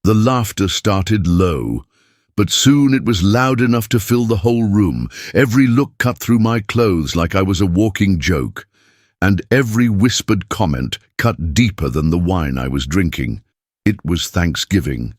The laughter started low, but soon it was loud enough to fill the whole room. Every look cut through my clothes like I was a walking joke, and every whispered comment cut deeper than the wine I was drinking. It was Thanksgiving.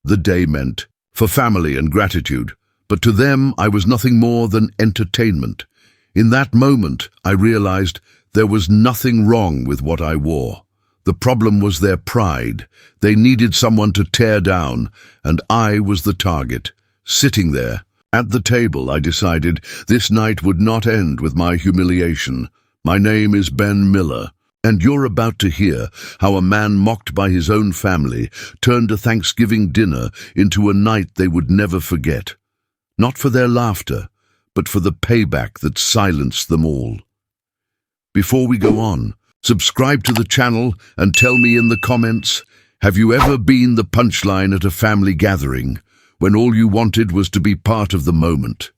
The day meant for family and gratitude, but to them I was nothing more than entertainment. In that moment, I realized there was nothing wrong with what I wore. The problem was their pride. They needed someone to tear down, and I was the target. Sitting there, at the table, I decided this night would not end with my humiliation. My name is Ben Miller, and you're about to hear how a man mocked by his own family turned a Thanksgiving dinner into a night they would never forget. Not for their laughter, but for the payback that silenced them all. Before we go on, subscribe to the channel and tell me in the comments, have you ever been the punchline at a family gathering when all you wanted was to be part of the moment?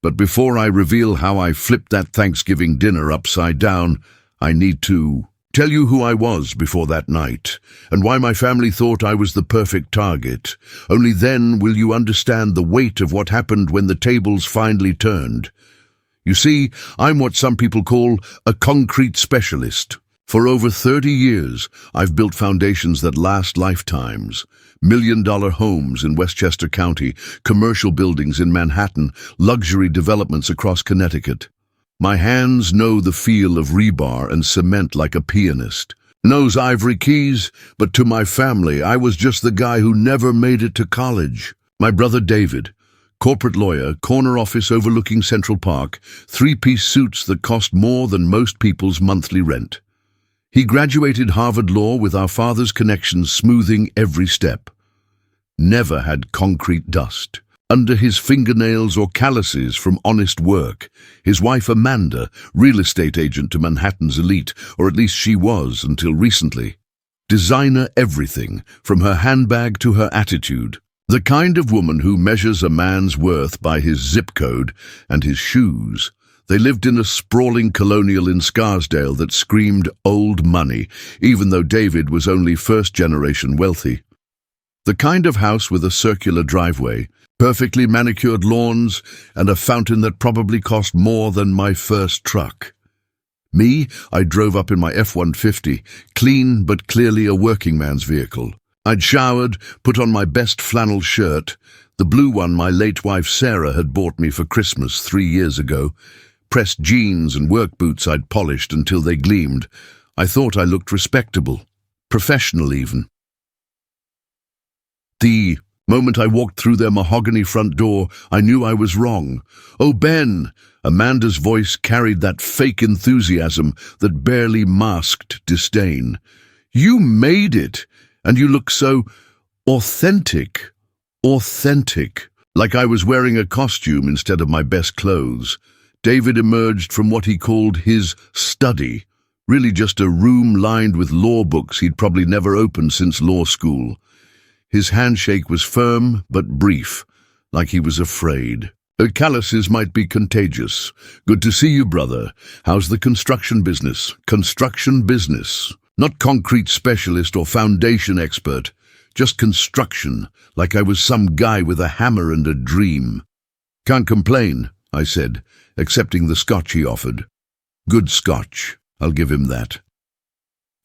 But before I reveal how I flipped that Thanksgiving dinner upside down, I need to tell you who I was before that night and why my family thought I was the perfect target. Only then will you understand the weight of what happened when the tables finally turned. You see, I'm what some people call a concrete specialist. For over 30 years, I've built foundations that last lifetimes. $1-million homes in Westchester County, commercial buildings in Manhattan, luxury developments across Connecticut. My hands know the feel of rebar and cement like a pianist. Knows ivory keys, but to my family, I was just the guy who never made it to college. My brother David, corporate lawyer, corner office overlooking Central Park, three-piece suits that cost more than most people's monthly rent. He graduated Harvard Law with our father's connections smoothing every step. Never had concrete dust under his fingernails or calluses from honest work. His wife Amanda, real estate agent to Manhattan's elite, or at least she was until recently. Designer everything, from her handbag to her attitude. The kind of woman who measures a man's worth by his zip code and his shoes. They lived in a sprawling colonial in Scarsdale that screamed old money, even though David was only first-generation wealthy. The kind of house with a circular driveway, perfectly manicured lawns, and a fountain that probably cost more than my first truck. Me, I drove up in my F-150, clean but clearly a working man's vehicle. I'd showered, put on my best flannel shirt, the blue one my late wife Sarah had bought me for Christmas 3 years ago, pressed jeans and work boots I'd polished until they gleamed. I thought I looked respectable, professional even. The moment I walked through their mahogany front door, I knew I was wrong. "Oh, Ben!" Amanda's voice carried that fake enthusiasm that barely masked disdain. "You made it, and you look so authentic. Authentic. Like I was wearing a costume instead of my best clothes." David emerged from what he called his study, really just a room lined with law books he'd probably never opened since law school. His handshake was firm but brief, like he was afraid. "Calluses might be contagious. Good to see you, brother. How's the construction business?" Construction business. Not concrete specialist or foundation expert, just construction, like I was some guy with a hammer and a dream. "Can't complain," I said, accepting the scotch he offered. Good scotch, I'll give him that.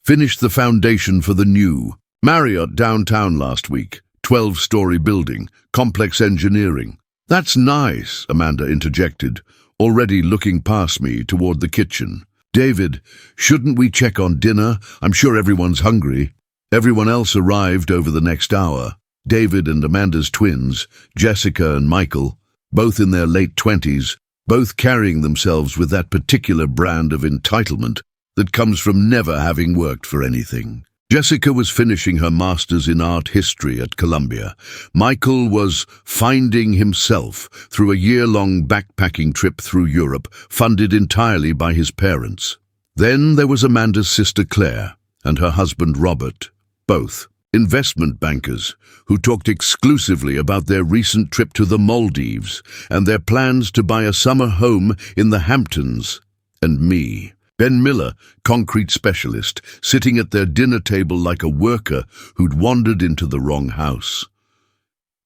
Finished the foundation for the new Marriott downtown last week. 12-story building, complex engineering. "That's nice," Amanda interjected, already looking past me toward the kitchen. "David, shouldn't we check on dinner? I'm sure everyone's hungry." Everyone else arrived over the next hour. David and Amanda's twins, Jessica and Michael, both in their late 20s, both carrying themselves with that particular brand of entitlement that comes from never having worked for anything. Jessica was finishing her master's in art history at Columbia. Michael was finding himself through a year-long backpacking trip through Europe, funded entirely by his parents. Then there was Amanda's sister Claire and her husband Robert, both investment bankers who talked exclusively about their recent trip to the Maldives and their plans to buy a summer home in the Hamptons. And me, Ben Miller, concrete specialist, sitting at their dinner table like a worker who'd wandered into the wrong house.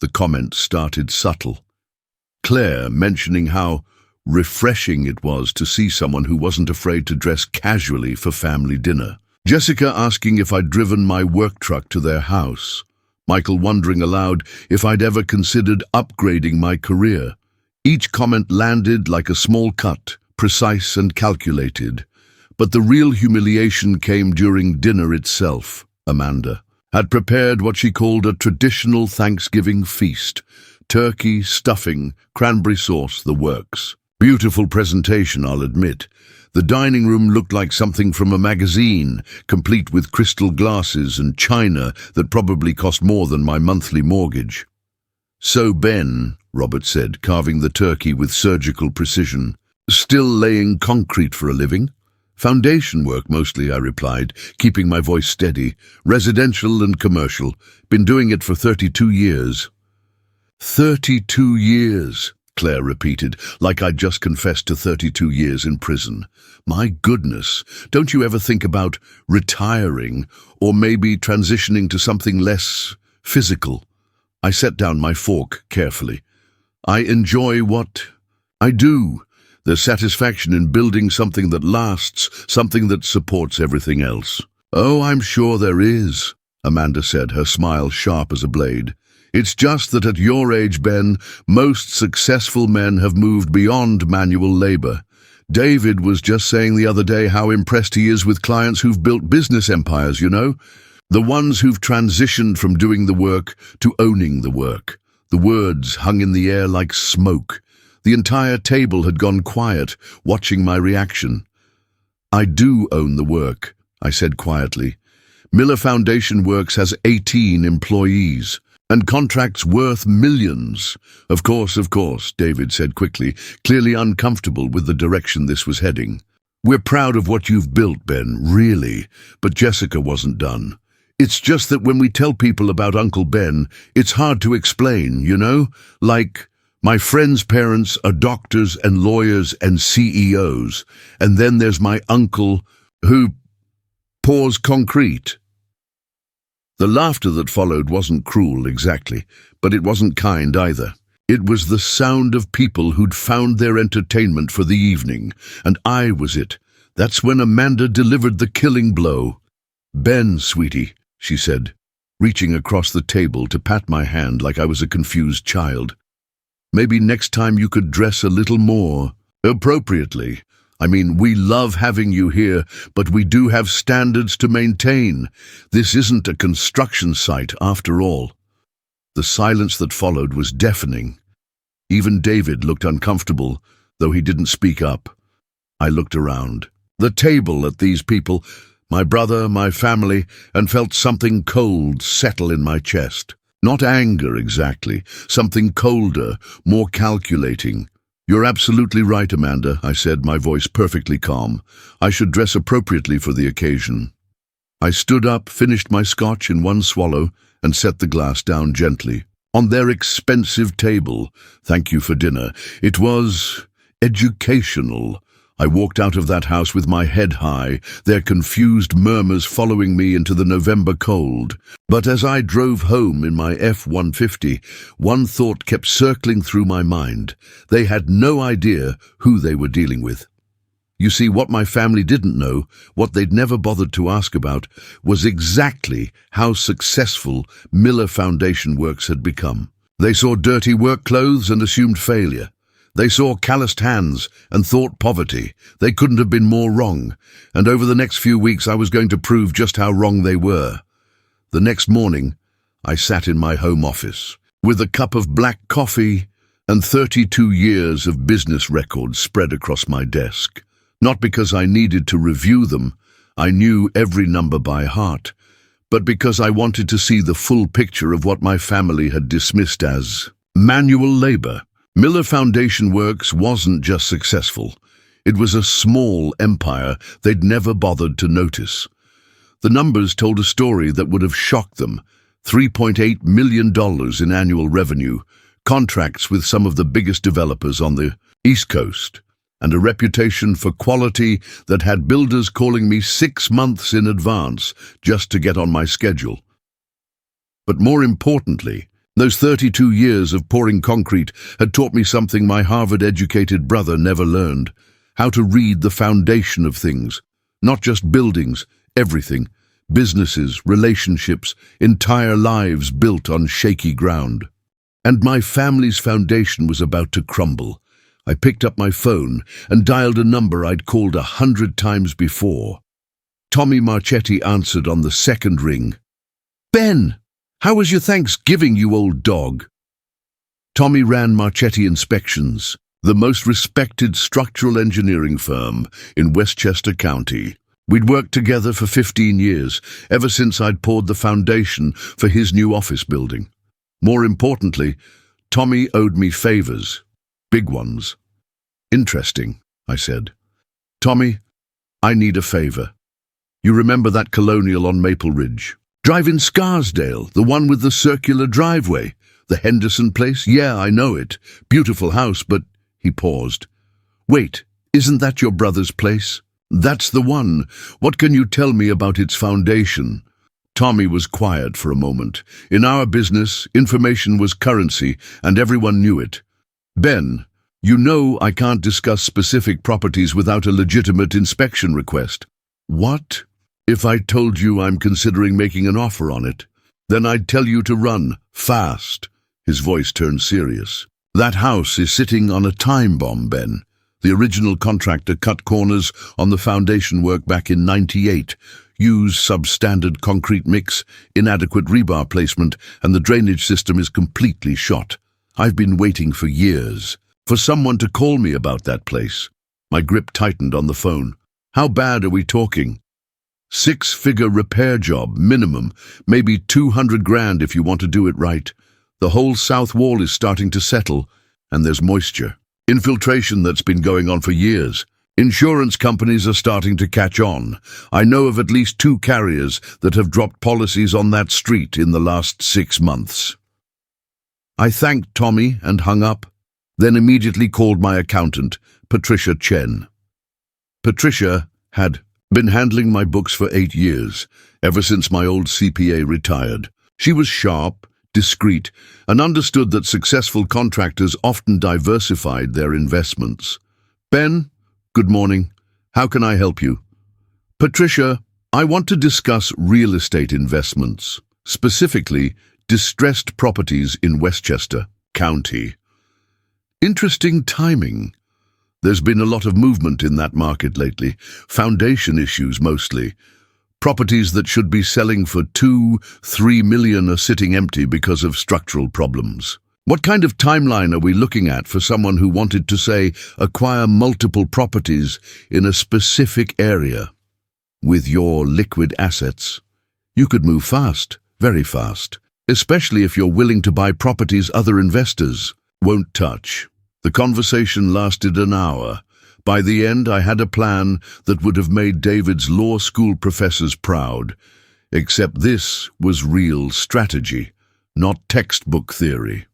The comment started subtle. Claire mentioning how refreshing it was to see someone who wasn't afraid to dress casually for family dinner. Jessica asking if I'd driven my work truck to their house. Michael wondering aloud if I'd ever considered upgrading my career. Each comment landed like a small cut, precise and calculated. But the real humiliation came during dinner itself. Amanda had prepared what she called a traditional Thanksgiving feast. Turkey, stuffing, cranberry sauce, the works. Beautiful presentation, I'll admit. The dining room looked like something from a magazine, complete with crystal glasses and china that probably cost more than my monthly mortgage. "So Ben," Robert said, carving the turkey with surgical precision, "still laying concrete for a living?" "Foundation work mostly," I replied, keeping my voice steady. "Residential and commercial. Been doing it for 32 years. 32 years, Claire repeated, like I'd just confessed to 32 years in prison. My goodness, don't you ever think about retiring or maybe transitioning to something less physical? I set down my fork carefully. I enjoy what I do. There's satisfaction in building something that lasts, something that supports everything else. "Oh, I'm sure there is," Amanda said, her smile sharp as a blade. "It's just that at your age, Ben, most successful men have moved beyond manual labor. David was just saying the other day how impressed he is with clients who've built business empires, you know? The ones who've transitioned from doing the work to owning the work." The words hung in the air like smoke. The entire table had gone quiet, watching my reaction. "I do own the work," I said quietly. "Miller Foundation Works has 18 employees, and contracts worth millions." Of course, David said quickly, clearly uncomfortable with the direction this was heading. "We're proud of what you've built, Ben, really." But Jessica wasn't done. "It's just that when we tell people about Uncle Ben, it's hard to explain, you know? Like, my friends' parents are doctors and lawyers and CEOs, and then there's my uncle who pours concrete." The laughter that followed wasn't cruel exactly, but it wasn't kind either. It was the sound of people who'd found their entertainment for the evening, and I was it. That's when Amanda delivered the killing blow. "Ben, sweetie," she said, reaching across the table to pat my hand like I was a confused child. "Maybe next time you could dress a little more appropriately. I mean, we love having you here, but we do have standards to maintain. This isn't a construction site, after all." The silence that followed was deafening. Even David looked uncomfortable, though he didn't speak up. I looked around. The table at these people, my brother, my family, and felt something cold settle in my chest. Not anger exactly, something colder, more calculating. "You're absolutely right, Amanda," I said, my voice perfectly calm. "I should dress appropriately for the occasion." I stood up, finished my scotch in one swallow, and set the glass down gently. On their expensive table, "Thank you for dinner." It was educational. I walked out of that house with my head high, their confused murmurs following me into the November cold. But as I drove home in my F-150, one thought kept circling through my mind. They had no idea who they were dealing with. You see, what my family didn't know, what they'd never bothered to ask about, was exactly how successful Miller Foundation Works had become. They saw dirty work clothes and assumed failure. They saw calloused hands and thought poverty. They couldn't have been more wrong, and over the next few weeks I was going to prove just how wrong they were. The next morning, I sat in my home office, with a cup of black coffee and 32 years of business records spread across my desk. Not because I needed to review them, I knew every number by heart, but because I wanted to see the full picture of what my family had dismissed as manual labor. Miller Foundation Works wasn't just successful. It was a small empire they'd never bothered to notice. The numbers told a story that would have shocked them. $3.8 million in annual revenue, contracts with some of the biggest developers on the East Coast, and a reputation for quality that had builders calling me 6 months in advance just to get on my schedule. But more importantly, those 32 years of pouring concrete had taught me something my Harvard-educated brother never learned: how to read the foundation of things. Not just buildings, everything. Businesses, relationships, entire lives built on shaky ground. And my family's foundation was about to crumble. I picked up my phone and dialed a number I'd called 100 times before. Tommy Marchetti answered on the second ring. "Ben, how was your Thanksgiving, you old dog?" Tommy ran Marchetti Inspections, the most respected structural engineering firm in Westchester County. We'd worked together for 15 years, ever since I'd poured the foundation for his new office building. More importantly, Tommy owed me favors, big ones. "Interesting," I said. "Tommy, I need a favor. You remember that colonial on Maple Ridge? Drive in Scarsdale, the one with the circular driveway. The Henderson place? Yeah, I know it. Beautiful house, but..." He paused. "Wait, isn't that your brother's place?" "That's the one. What can you tell me about its foundation?" Tommy was quiet for a moment. In our business, information was currency, and everyone knew it. "Ben, you know I can't discuss specific properties without a legitimate inspection request." "What? If I told you I'm considering making an offer on it, then I'd tell you to run, fast." His voice turned serious. "That house is sitting on a time bomb, Ben. The original contractor cut corners on the foundation work back in '98, used substandard concrete mix, inadequate rebar placement, and the drainage system is completely shot. I've been waiting for years for someone to call me about that place." My grip tightened on the phone. "How bad are we talking?" "6-figure repair job, minimum, maybe 200 grand if you want to do it right. The whole south wall is starting to settle, and there's moisture. Infiltration that's been going on for years. Insurance companies are starting to catch on. I know of at least 2 carriers that have dropped policies on that street in the last 6 months. I thanked Tommy and hung up, then immediately called my accountant, Patricia Chen. Patricia had been handling my books for 8 years, ever since my old CPA retired. She was sharp, discreet, and understood that successful contractors often diversified their investments. "Ben, good morning. How can I help you?" "Patricia, I want to discuss real estate investments, specifically distressed properties in Westchester County." Interesting timing. There's been a lot of movement in that market lately, foundation issues mostly. Properties that should be selling for $2-3 million are sitting empty because of structural problems. What kind of timeline are we looking at for someone who wanted to, say, acquire multiple properties in a specific area? With your liquid assets, you could move fast, very fast, especially if you're willing to buy properties other investors won't touch. The conversation lasted an hour. By the end, I had a plan that would have made David's law school professors proud. Except this was real strategy, not textbook theory.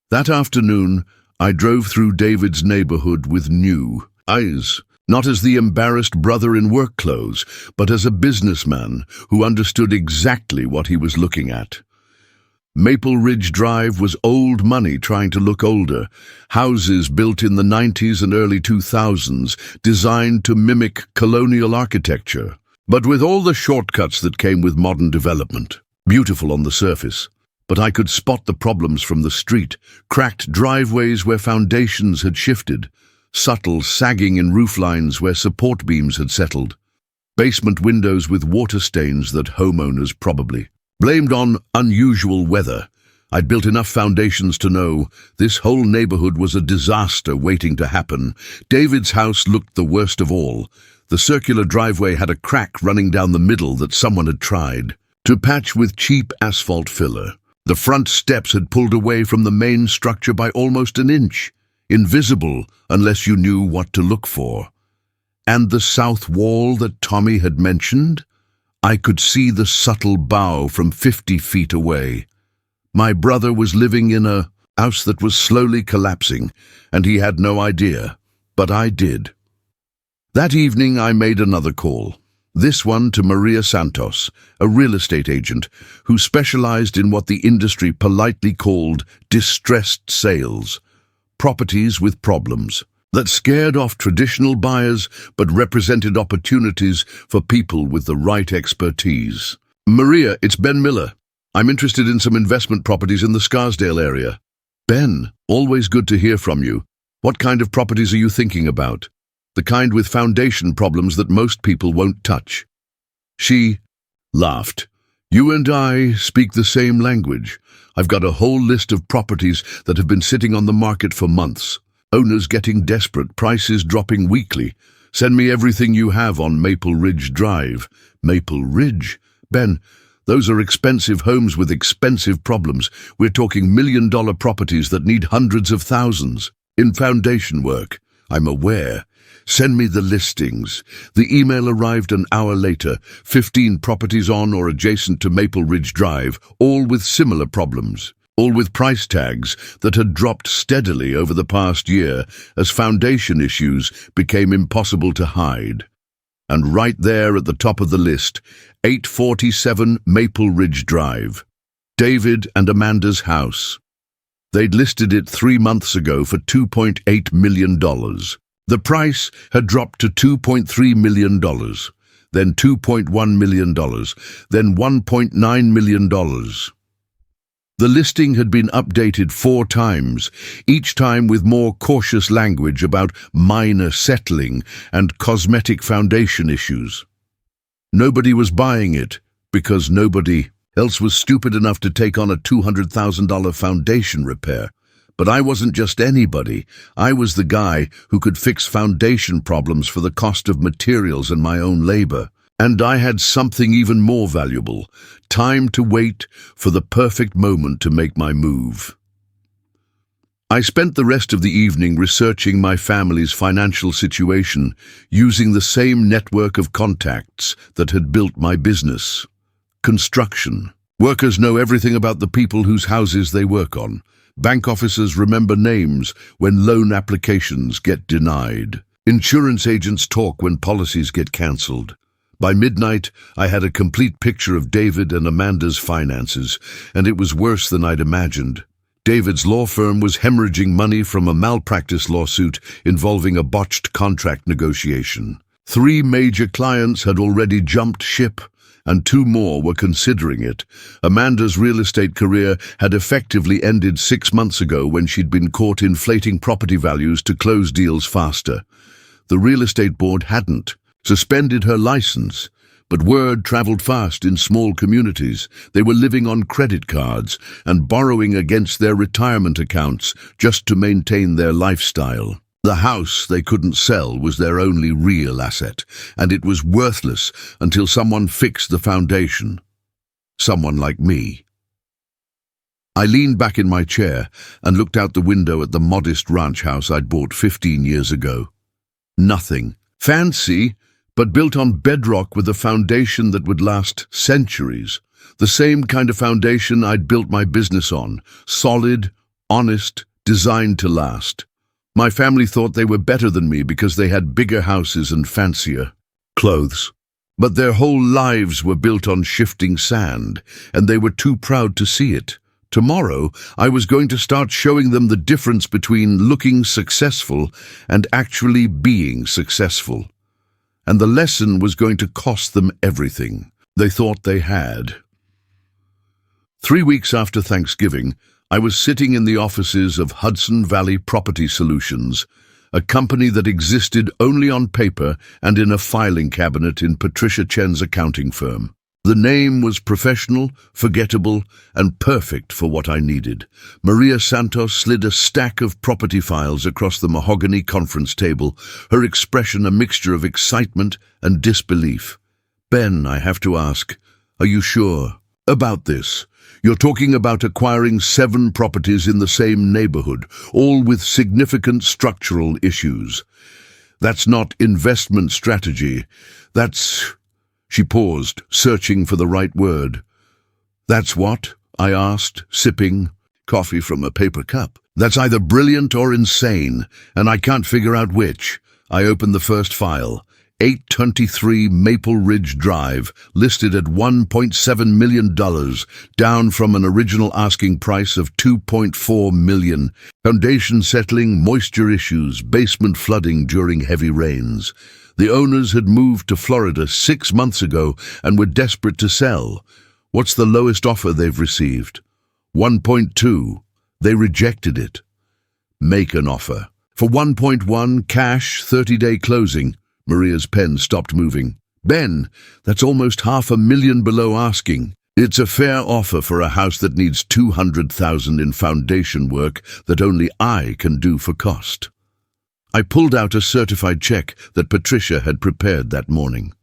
That afternoon, I drove through David's neighborhood with new eyes, not as the embarrassed brother in work clothes, but as a businessman who understood exactly what he was looking at. Maple Ridge Drive was old money trying to look older. Houses built in the 90s and early 2000s, designed to mimic colonial architecture, but with all the shortcuts that came with modern development. Beautiful on the surface, but I could spot the problems from the street. Cracked driveways where foundations had shifted, subtle sagging in roof lines where support beams had settled, basement windows with water stains that homeowners probably blamed on unusual weather. I'd built enough foundations to know this whole neighborhood was a disaster waiting to happen. David's house looked the worst of all. The circular driveway had a crack running down the middle that someone had tried to patch with cheap asphalt filler. The front steps had pulled away from the main structure by almost an inch, invisible unless you knew what to look for. And the south wall that Tommy had mentioned? I could see the subtle bow from 50 feet away. My brother was living in a house that was slowly collapsing, and he had no idea. but I did. That evening I made another call. This one to Maria Santos, a real estate agent who specialized in what the industry politely called distressed sales, properties with problems that scared off traditional buyers but represented opportunities for people with the right expertise. Maria, it's Ben Miller. I'm interested in some investment properties in the Scarsdale area. Ben, always good to hear from you. What kind of properties are you thinking about? The kind with foundation problems that most people won't touch. She laughed. You and I speak the same language. I've got a whole list of properties that have been sitting on the market for months. Owners getting desperate, prices dropping weekly. Send me everything you have on Maple Ridge Drive. Maple Ridge? Ben, those are expensive homes with expensive problems. We're talking million-dollar properties that need hundreds of thousands in foundation work. I'm aware. Send me the listings. The email arrived an hour later. 15 properties on or adjacent to Maple Ridge Drive, all with similar problems. All with price tags that had dropped steadily over the past year as foundation issues became impossible to hide. And right there at the top of the list, 847 Maple Ridge Drive. David and Amanda's house. They'd listed it 3 months ago for $2.8 million. The price had dropped to $2.3 million, then $2.1 million, then $1.9 million. The listing had been updated 4 times, each time with more cautious language about minor settling and cosmetic foundation issues. Nobody was buying it because nobody else was stupid enough to take on a $200,000 foundation repair. But I wasn't just anybody. I was the guy who could fix foundation problems for the cost of materials and my own labor. And I had something even more valuable, time to wait for the perfect moment to make my move. I spent the rest of the evening researching my family's financial situation, using the same network of contacts that had built my business. Construction. Workers know everything about the people whose houses they work on. Bank officers remember names when loan applications get denied. Insurance agents talk when policies get cancelled. By midnight, I had a complete picture of David and Amanda's finances, and it was worse than I'd imagined. David's law firm was hemorrhaging money from a malpractice lawsuit involving a botched contract negotiation. 3 major clients had already jumped ship, and 2 more were considering it. Amanda's real estate career had effectively ended 6 months ago when she'd been caught inflating property values to close deals faster. The real estate board hadn't suspended her license, but word traveled fast in small communities. They were living on credit cards and borrowing against their retirement accounts just to maintain their lifestyle. The house they couldn't sell was their only real asset, and it was worthless until someone fixed the foundation. Someone like me. I leaned back in my chair and looked out the window at the modest ranch house I'd bought 15 years ago. Nothing fancy, but built on bedrock with a foundation that would last centuries. The same kind of foundation I'd built my business on. Solid, honest, designed to last. My family thought they were better than me because they had bigger houses and fancier clothes. But their whole lives were built on shifting sand, and they were too proud to see it. Tomorrow, I was going to start showing them the difference between looking successful and actually being successful. And the lesson was going to cost them everything they thought they had. 3 weeks after Thanksgiving, I was sitting in the offices of Hudson Valley Property Solutions, a company that existed only on paper and in a filing cabinet in Patricia Chen's accounting firm. The name was professional, forgettable, and perfect for what I needed. Maria Santos slid a stack of property files across the mahogany conference table, her expression a mixture of excitement and disbelief. Ben, I have to ask, are you sure about this? You're talking about acquiring 7 properties in the same neighborhood, all with significant structural issues. That's not investment strategy. That's... She paused, searching for the right word. That's what? I asked, sipping. Coffee from a paper cup. That's either brilliant or insane, and I can't figure out which. I opened the first file. 823 Maple Ridge Drive, listed at $1.7 million, down from an original asking price of $2.4 million. Foundation settling, moisture issues, basement flooding during heavy rains. The owners had moved to Florida 6 months ago and were desperate to sell. What's the lowest offer they've received? 1.2. They rejected it. Make an offer. For 1.1, cash, 30-day closing. Maria's pen stopped moving. Ben, that's almost $500,000 below asking. It's a fair offer for a house that needs $200,000 in foundation work that only I can do for cost. I pulled out a certified check that Patricia had prepared that morning.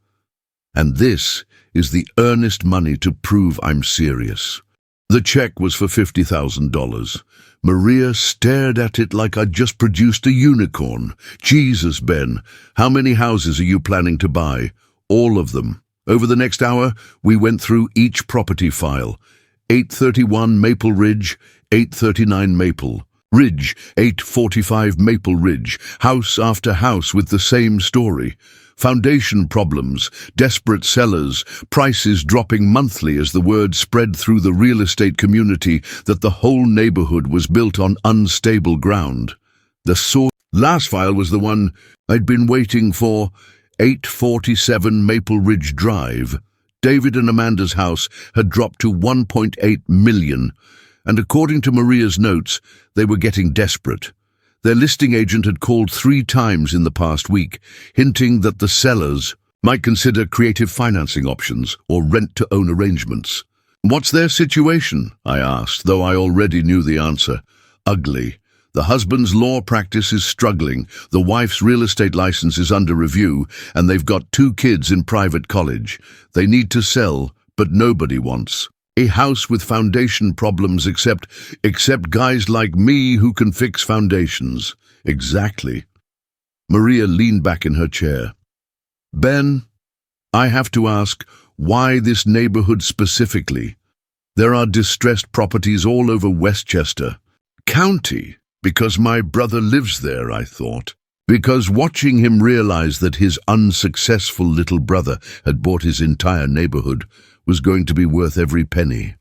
And this is the earnest money to prove I'm serious. The check was for $50,000. Maria stared at it like I'd just produced a unicorn. Jesus, Ben, how many houses are you planning to buy? All of them. Over the next hour, we went through each property file. 831 Maple Ridge, 839 Maple Ridge, 845 Maple Ridge, house after house with the same story. Foundation problems, desperate sellers, prices dropping monthly as the word spread through the real estate community that the whole neighborhood was built on unstable ground. The last file was the one I'd been waiting for, 847 Maple Ridge Drive. David and Amanda's house had dropped to $1.8 million, and according to Maria's notes, they were getting desperate. Their listing agent had called 3 times in the past week, hinting that the sellers might consider creative financing options or rent-to-own arrangements. What's their situation? I asked, though I already knew the answer. Ugly. The husband's law practice is struggling, the wife's real estate license is under review, and they've got 2 kids in private college. They need to sell, but nobody wants a house with foundation problems except guys like me who can fix foundations. Exactly. Maria leaned back in her chair. Ben, I have to ask, why this neighborhood specifically? There are distressed properties all over Westchester County. Because my brother lives there, I thought. Because watching him realize that his unsuccessful little brother had bought his entire neighborhood was going to be worth every penny.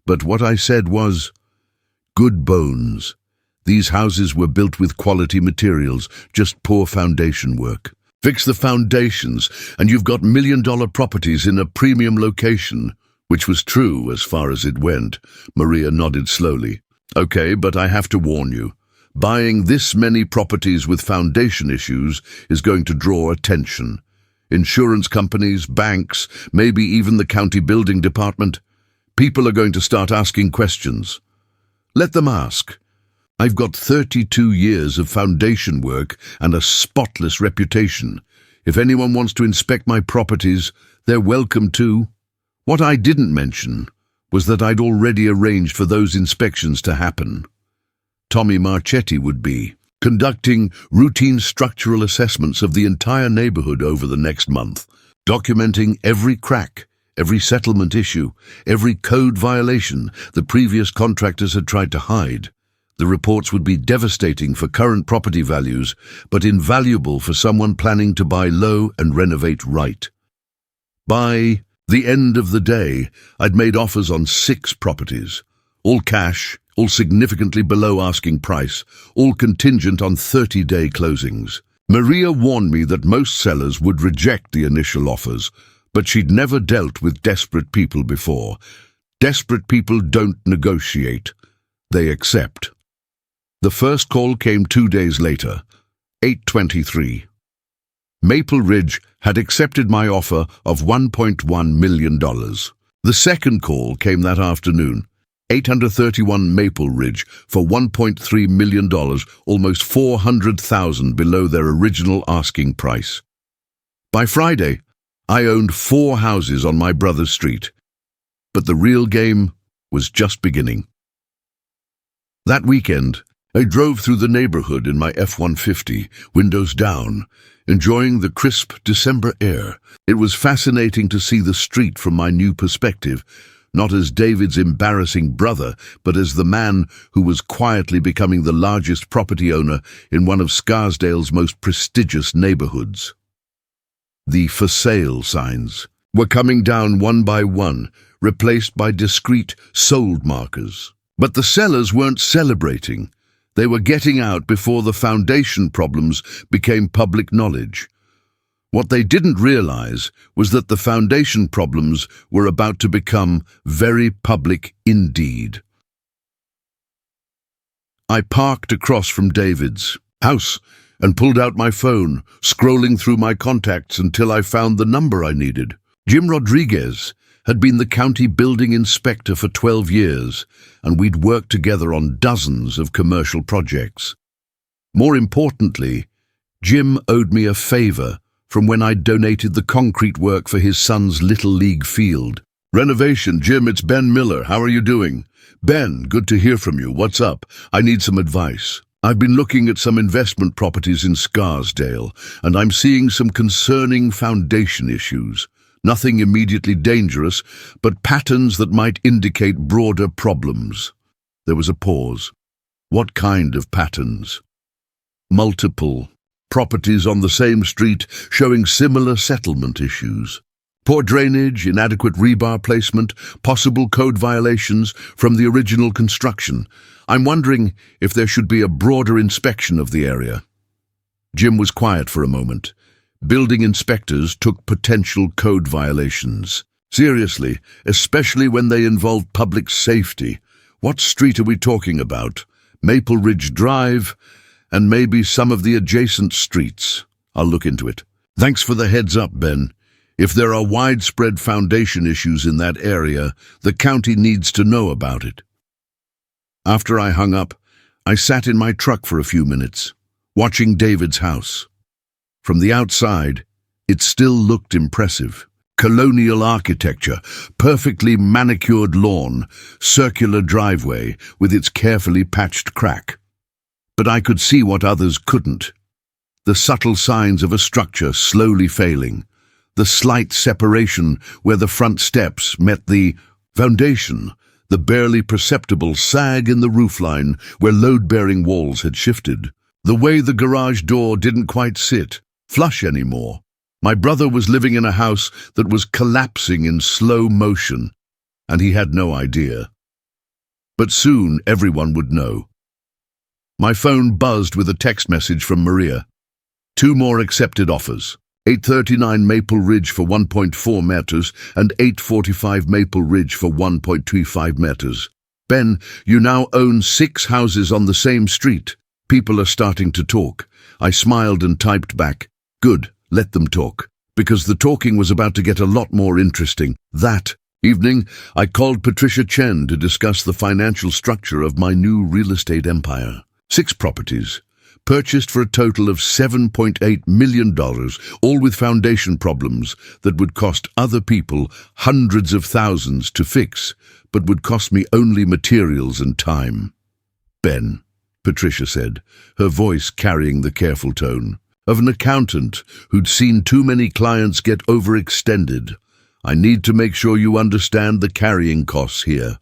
But what I said was, good bones. These houses were built with quality materials, just poor foundation work. Fix the foundations, and you've got million-dollar properties in a premium location, which was true as far as it went. Maria nodded slowly. Okay, but I have to warn you. Buying this many properties with foundation issues is going to draw attention. Insurance companies, banks, maybe even the county building department. People are going to start asking questions. Let them ask. I've got 32 years of foundation work and a spotless reputation. If anyone wants to inspect my properties, they're welcome to. What I didn't mention was that I'd already arranged for those inspections to happen. Tommy Marchetti would be conducting routine structural assessments of the entire neighborhood over the next month, documenting every crack, every settlement issue, every code violation the previous contractors had tried to hide. The reports would be devastating for current property values, but invaluable for someone planning to buy low and renovate right. By the end of the day, I'd made offers on 6 properties, all cash, all significantly below asking price, all contingent on 30-day closings. Maria warned me that most sellers would reject the initial offers, but she'd never dealt with desperate people before. Desperate people don't negotiate. They accept. The first call came 2 days later, 8:23. Maple Ridge had accepted my offer of $1.1 million. The second call came that afternoon, 831 Maple Ridge, for $1.3 million, almost $400,000 below their original asking price. By Friday, I owned 4 houses on my brother's street, but the real game was just beginning. That weekend, I drove through the neighborhood in my F-150, windows down, enjoying the crisp December air. It was fascinating to see the street from my new perspective, not as David's embarrassing brother, but as the man who was quietly becoming the largest property owner in one of Scarsdale's most prestigious neighborhoods. The for sale signs were coming down one by one, replaced by discreet sold markers. But the sellers weren't celebrating. They were getting out before the foundation problems became public knowledge. What they didn't realize was that the foundation problems were about to become very public indeed. I parked across from David's house and pulled out my phone, scrolling through my contacts until I found the number I needed. Jim Rodriguez had been the county building inspector for 12 years, and we'd worked together on dozens of commercial projects. More importantly, Jim owed me a favor from when I donated the concrete work for his son's Little League field. Renovation, Jim, it's Ben Miller. How are you doing? Ben, good to hear from you. What's up? I need some advice. I've been looking at some investment properties in Scarsdale, and I'm seeing some concerning foundation issues. Nothing immediately dangerous, but patterns that might indicate broader problems. There was a pause. What kind of patterns? Multiple properties on the same street showing similar settlement issues. Poor drainage, inadequate rebar placement, possible code violations from the original construction. I'm wondering if there should be a broader inspection of the area. Jim was quiet for a moment. Building inspectors took potential code violations seriously, especially when they involved public safety. What street are we talking about? Maple Ridge Drive, and maybe some of the adjacent streets. I'll look into it. Thanks for the heads up, Ben. If there are widespread foundation issues in that area, the county needs to know about it. After I hung up, I sat in my truck for a few minutes, watching David's house. From the outside, it still looked impressive. Colonial architecture, perfectly manicured lawn, circular driveway with its carefully patched crack. But I could see what others couldn't. The subtle signs of a structure slowly failing, the slight separation where the front steps met the foundation, the barely perceptible sag in the roofline where load-bearing walls had shifted, the way the garage door didn't quite sit flush anymore. My brother was living in a house that was collapsing in slow motion, and he had no idea. But soon everyone would know. My phone buzzed with a text message from Maria. 2 more accepted offers. 839 Maple Ridge for 1.4 meters and 845 Maple Ridge for 1.25 meters. Ben, you now own 6 houses on the same street. People are starting to talk. I smiled and typed back, good, let them talk. Because the talking was about to get a lot more interesting. That evening, I called Patricia Chen to discuss the financial structure of my new real estate empire. 6 properties, purchased for a total of $7.8 million, all with foundation problems that would cost other people hundreds of thousands to fix, but would cost me only materials and time. Ben, Patricia said, her voice carrying the careful tone of an accountant who'd seen too many clients get overextended. I need to make sure you understand the carrying costs here.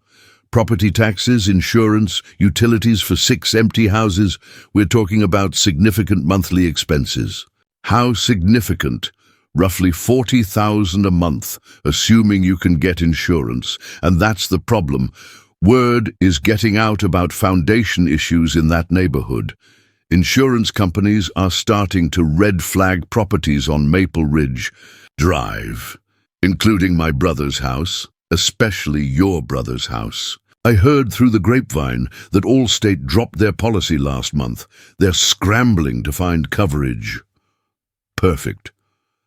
Property taxes, insurance, utilities for 6 empty houses. We're talking about significant monthly expenses. How significant? Roughly $40,000 a month, assuming you can get insurance. And that's the problem. Word is getting out about foundation issues in that neighborhood. Insurance companies are starting to red flag properties on Maple Ridge Drive, including my brother's house, especially your brother's house. I heard through the grapevine that Allstate dropped their policy last month. They're scrambling to find coverage. Perfect.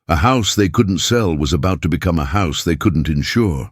A house they couldn't sell was about to become a house they couldn't insure.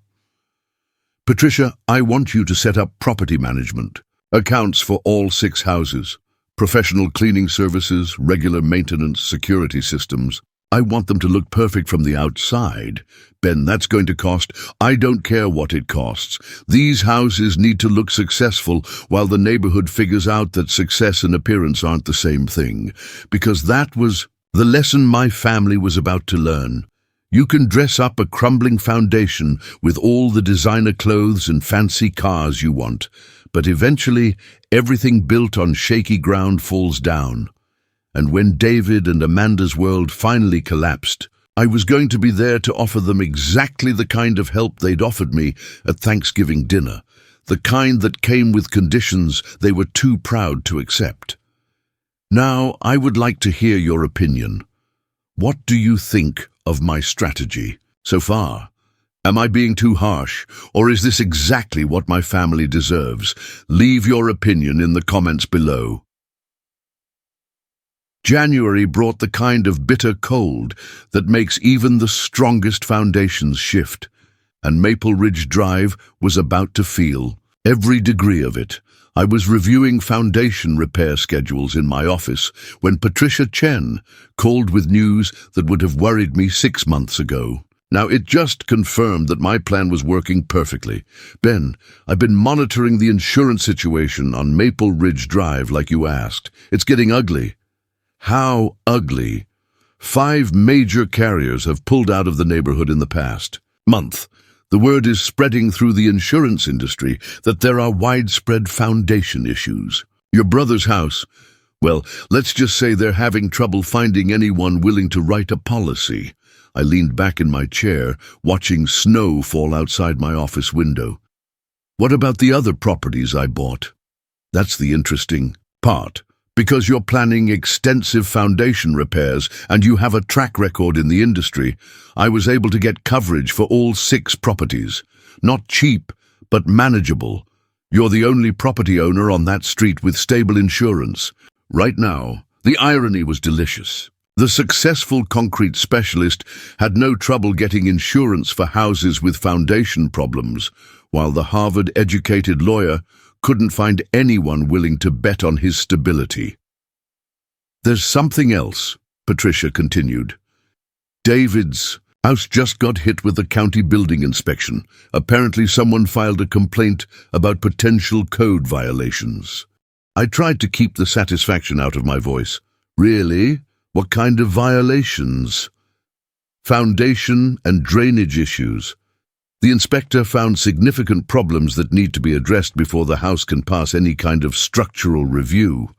Patricia, I want you to set up property management, accounts for all 6 houses, professional cleaning services, regular maintenance, security systems. I want them to look perfect from the outside. Ben, that's going to cost. I don't care what it costs. These houses need to look successful while the neighborhood figures out that success and appearance aren't the same thing. Because that was the lesson my family was about to learn. You can dress up a crumbling foundation with all the designer clothes and fancy cars you want, but eventually everything built on shaky ground falls down. And when David and Amanda's world finally collapsed, I was going to be there to offer them exactly the kind of help they'd offered me at Thanksgiving dinner, the kind that came with conditions they were too proud to accept. Now, I would like to hear your opinion. What do you think of my strategy so far? Am I being too harsh, or is this exactly what my family deserves? Leave your opinion in the comments below. January brought the kind of bitter cold that makes even the strongest foundations shift, and Maple Ridge Drive was about to feel every degree of it. I was reviewing foundation repair schedules in my office when Patricia Chen called with news that would have worried me 6 months ago. Now, it just confirmed that my plan was working perfectly. Ben, I've been monitoring the insurance situation on Maple Ridge Drive like you asked. It's getting ugly. How ugly? 5 major carriers have pulled out of the neighborhood in the past month. The word is spreading through the insurance industry that there are widespread foundation issues. Your brother's house, well, let's just say they're having trouble finding anyone willing to write a policy. I leaned back in my chair, watching snow fall outside my office window. What about the other properties I bought? That's the interesting part. Because you're planning extensive foundation repairs and you have a track record in the industry, I was able to get coverage for all 6 properties. Not cheap, but manageable. You're the only property owner on that street with stable insurance. Right now, the irony was delicious. The successful concrete specialist had no trouble getting insurance for houses with foundation problems, while the Harvard-educated lawyer couldn't find anyone willing to bet on his stability. There's something else, Patricia continued. David's house just got hit with a county building inspection. Apparently someone filed a complaint about potential code violations. I tried to keep the satisfaction out of my voice. Really? What kind of violations? Foundation and drainage issues. The inspector found significant problems that need to be addressed before the house can pass any kind of structural review.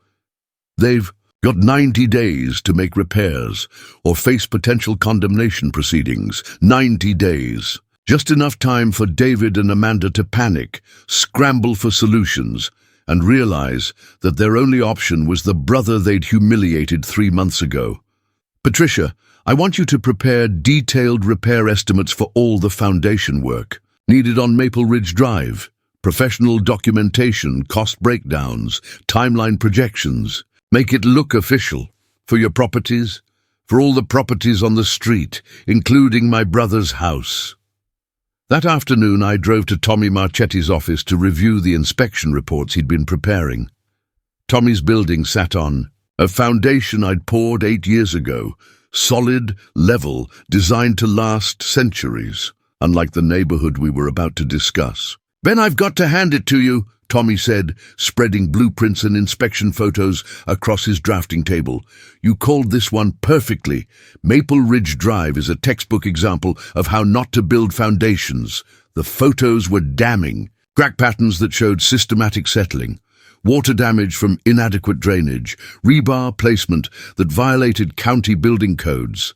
They've got 90 days to make repairs or face potential condemnation proceedings. 90 days. Just enough time for David and Amanda to panic, scramble for solutions, and realize that their only option was the brother they'd humiliated 3 months ago. Patricia, I want you to prepare detailed repair estimates for all the foundation work needed on Maple Ridge Drive, professional documentation, cost breakdowns, timeline projections. Make it look official for your properties, for all the properties on the street, including my brother's house. That afternoon, I drove to Tommy Marchetti's office to review the inspection reports he'd been preparing. Tommy's building sat on a foundation I'd poured 8 years ago, solid, level, designed to last centuries, unlike the neighborhood we were about to discuss. Ben, I've got to hand it to you, Tommy said, spreading blueprints and inspection photos across his drafting table. You called this one perfectly. Maple Ridge Drive is a textbook example of how not to build foundations. The photos were damning. Crack patterns that showed systematic settling, water damage from inadequate drainage, rebar placement that violated county building codes.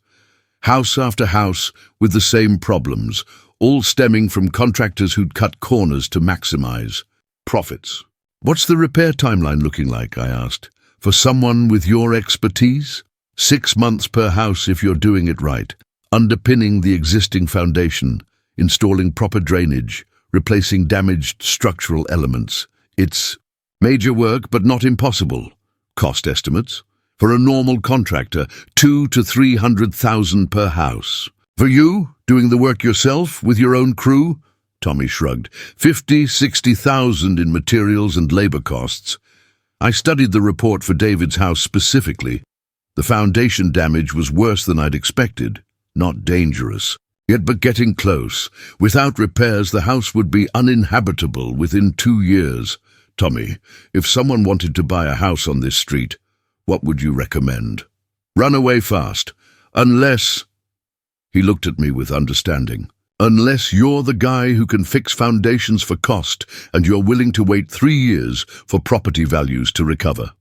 House after house with the same problems, all stemming from contractors who'd cut corners to maximize profits. What's the repair timeline looking like, I asked, for someone with your expertise? 6 months per house if you're doing it right, underpinning the existing foundation, installing proper drainage, replacing damaged structural elements. It's major work, but not impossible. Cost estimates? For a normal contractor, 200,000 to 300,000 per house. For you, doing the work yourself with your own crew? Tommy shrugged. 50,000 to 60,000 in materials and labor costs. I studied the report for David's house specifically. The foundation damage was worse than I'd expected. Not dangerous, yet but getting close. Without repairs, the house would be uninhabitable within 2 years. Tommy, if someone wanted to buy a house on this street, what would you recommend? Run away fast, unless... He looked at me with understanding. Unless you're the guy who can fix foundations for cost and you're willing to wait 3 years for property values to recover.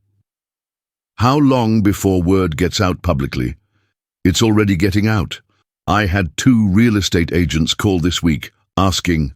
How long before word gets out publicly? It's already getting out. I had 2 real estate agents call this week asking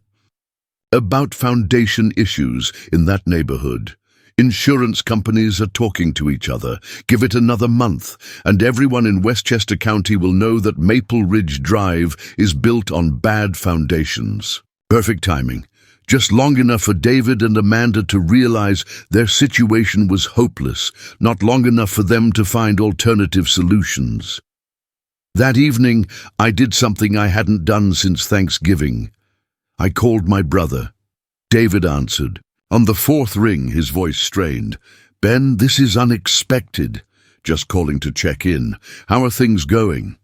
about foundation issues in that neighborhood. Insurance companies are talking to each other. Give it another month, and everyone in Westchester County will know that Maple Ridge Drive is built on bad foundations. Perfect timing. Just long enough for David and Amanda to realize their situation was hopeless, not long enough for them to find alternative solutions. That evening, I did something I hadn't done since Thanksgiving. I called my brother. David answered. On the 4th ring, his voice strained. "Ben, this is unexpected. Just calling to check in. How are things going?"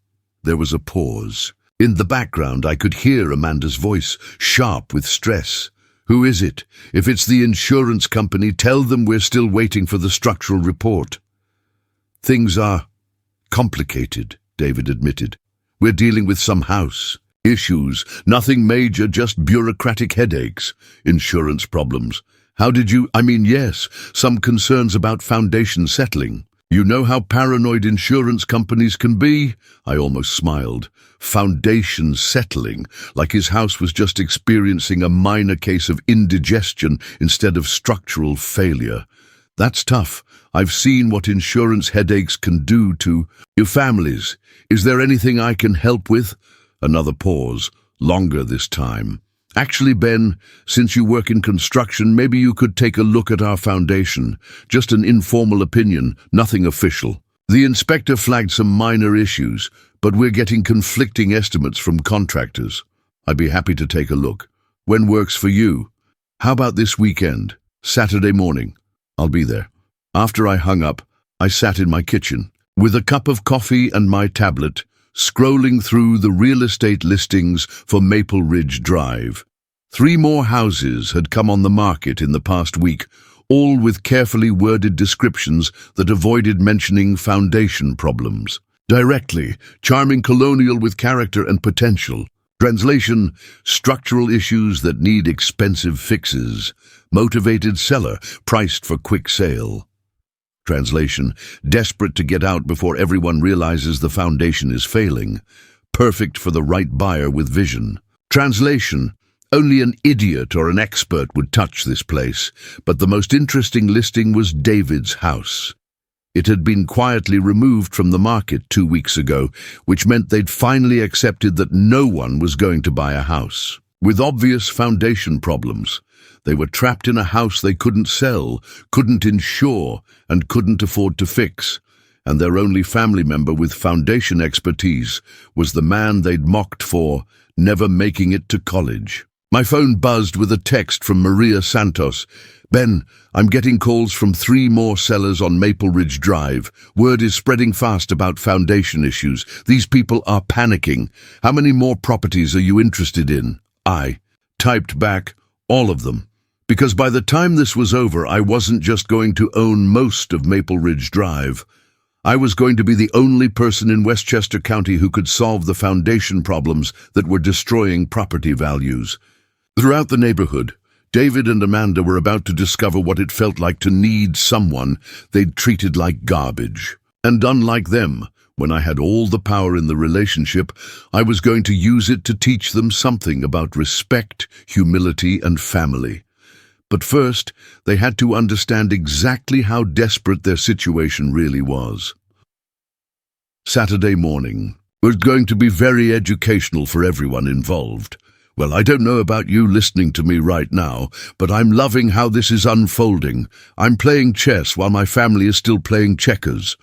There was a pause. In the background, I could hear Amanda's voice, sharp with stress. "Who is it? If it's the insurance company, tell them we're still waiting for the structural report." "Things are complicated," David admitted. "We're dealing with some house issues, nothing major, just bureaucratic headaches, insurance problems. How did you, yes, some concerns about foundation settling. You know how paranoid insurance companies can be?" I almost smiled. Foundation settling, like his house was just experiencing a minor case of indigestion instead of structural failure. That's tough. I've seen what insurance headaches can do to your families. Is there anything I can help with? Another pause, longer this time. "Actually, Ben, since you work in construction, maybe you could take a look at our foundation. Just an informal opinion, nothing official." The inspector flagged some minor issues, but we're getting conflicting estimates from contractors. I'd be happy to take a look. When works for you? How about this weekend? Saturday morning. I'll be there. After I hung up, I sat in my kitchen, with a cup of coffee and my tablet, scrolling through the real estate listings for Maple Ridge Drive. 3 more houses had come on the market in the past week, all with carefully worded descriptions that avoided mentioning foundation problems. Directly, charming colonial with character and potential. Translation, structural issues that need expensive fixes. Motivated seller, priced for quick sale. Translation, desperate to get out before everyone realizes the foundation is failing. Perfect for the right buyer with vision. Translation, only an idiot or an expert would touch this place, but the most interesting listing was David's house. It had been quietly removed from the market 2 weeks ago, which meant they'd finally accepted that no one was going to buy a house. With obvious foundation problems, they were trapped in a house they couldn't sell, couldn't insure, and couldn't afford to fix. And their only family member with foundation expertise was the man they'd mocked for never making it to college. My phone buzzed with a text from Maria Santos. "Ben, I'm getting calls from 3 more sellers on Maple Ridge Drive. Word is spreading fast about foundation issues. These people are panicking. How many more properties are you interested in?" I typed back, "All of them." Because by the time this was over, I wasn't just going to own most of Maple Ridge Drive. I was going to be the only person in Westchester County who could solve the foundation problems that were destroying property values. Throughout the neighborhood, David and Amanda were about to discover what it felt like to need someone they'd treated like garbage. And unlike them, when I had all the power in the relationship, I was going to use it to teach them something about respect, humility, and family. But first, they had to understand exactly how desperate their situation really was. Saturday morning was going to be very educational for everyone involved. Well, I don't know about you listening to me right now, but I'm loving how this is unfolding. I'm playing chess while my family is still playing checkers.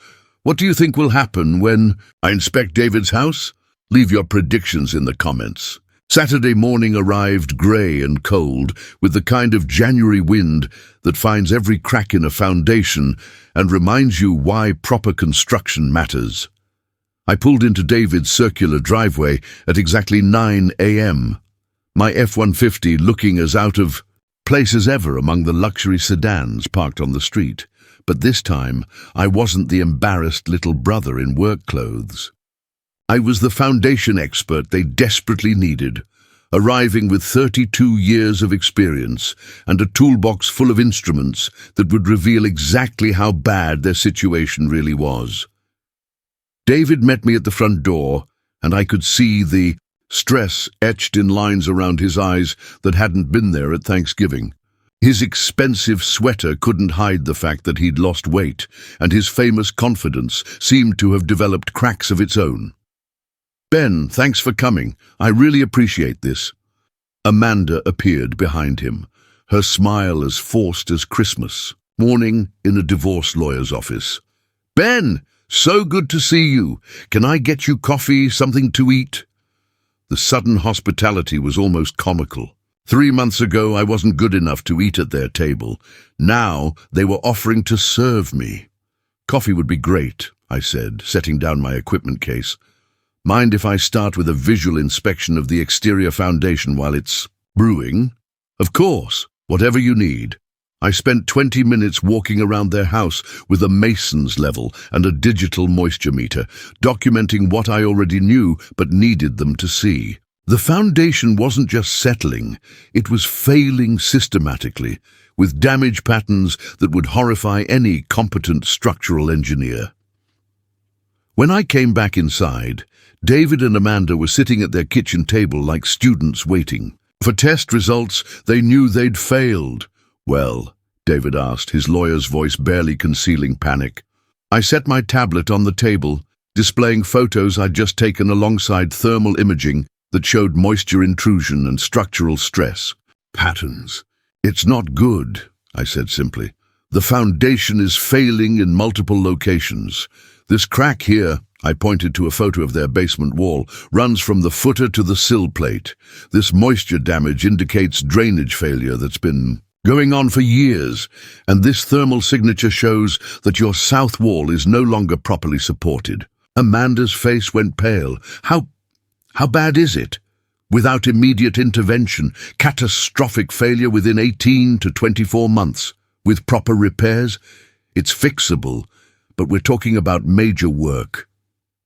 What do you think will happen when I inspect David's house? Leave your predictions in the comments. Saturday morning arrived grey and cold, with the kind of January wind that finds every crack in a foundation and reminds you why proper construction matters. I pulled into David's circular driveway at exactly 9 a.m. My F-150 looking as out of place as ever among the luxury sedans parked on the street. But this time, I wasn't the embarrassed little brother in work clothes. I was the foundation expert they desperately needed, arriving with 32 years of experience and a toolbox full of instruments that would reveal exactly how bad their situation really was. David met me at the front door, and I could see the stress etched in lines around his eyes that hadn't been there at Thanksgiving. His expensive sweater couldn't hide the fact that he'd lost weight, and his famous confidence seemed to have developed cracks of its own. "Ben, thanks for coming. I really appreciate this." Amanda appeared behind him, her smile as forced as Christmas morning in a divorce lawyer's office. "Ben, so good to see you. Can I get you coffee, something to eat?" The sudden hospitality was almost comical. 3 months ago, I wasn't good enough to eat at their table. Now they were offering to serve me. "Coffee would be great," I said, setting down my equipment case. "Mind if I start with a visual inspection of the exterior foundation while it's brewing?" "Of course, whatever you need." I spent 20 minutes walking around their house with a mason's level and a digital moisture meter, documenting what I already knew but needed them to see. The foundation wasn't just settling, it was failing systematically, with damage patterns that would horrify any competent structural engineer. When I came back inside, David and Amanda were sitting at their kitchen table like students waiting. For test results, they knew they'd failed. "Well," David asked, his lawyer's voice barely concealing panic. I set my tablet on the table, displaying photos I'd just taken alongside thermal imaging that showed moisture intrusion and structural stress. "Patterns. It's not good," I said simply. "The foundation is failing in multiple locations. This crack here," I pointed to a photo of their basement wall, "runs from the footer to the sill plate. This moisture damage indicates drainage failure that's been going on for years, and this thermal signature shows that your south wall is no longer properly supported." Amanda's face went pale. How bad is it? Without immediate intervention, catastrophic failure within 18 to 24 months. With proper repairs, it's fixable, but we're talking about major work.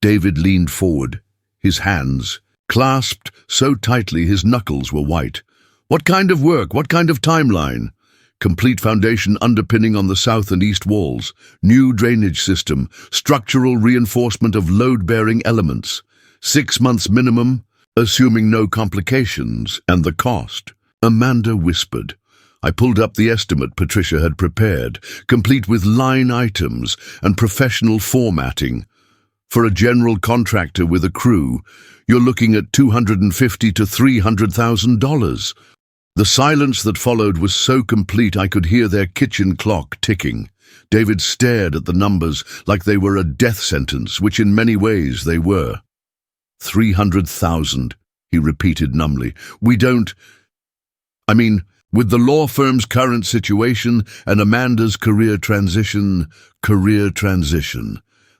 David leaned forward, his hands clasped so tightly his knuckles were white. "What kind of work? What kind of timeline?" "Complete foundation underpinning on the south and east walls, new drainage system, structural reinforcement of load-bearing elements. 6 months minimum, assuming no complications, and the cost." Amanda whispered. I pulled up the estimate Patricia had prepared, complete with line items and professional formatting. For a general contractor with a crew, you're looking at $250,000 to $300,000. The silence that followed was so complete I could hear their kitchen clock ticking. David stared at the numbers like they were a death sentence, which in many ways they were. 300,000, he repeated numbly. With the law firm's current situation and Amanda's career transition.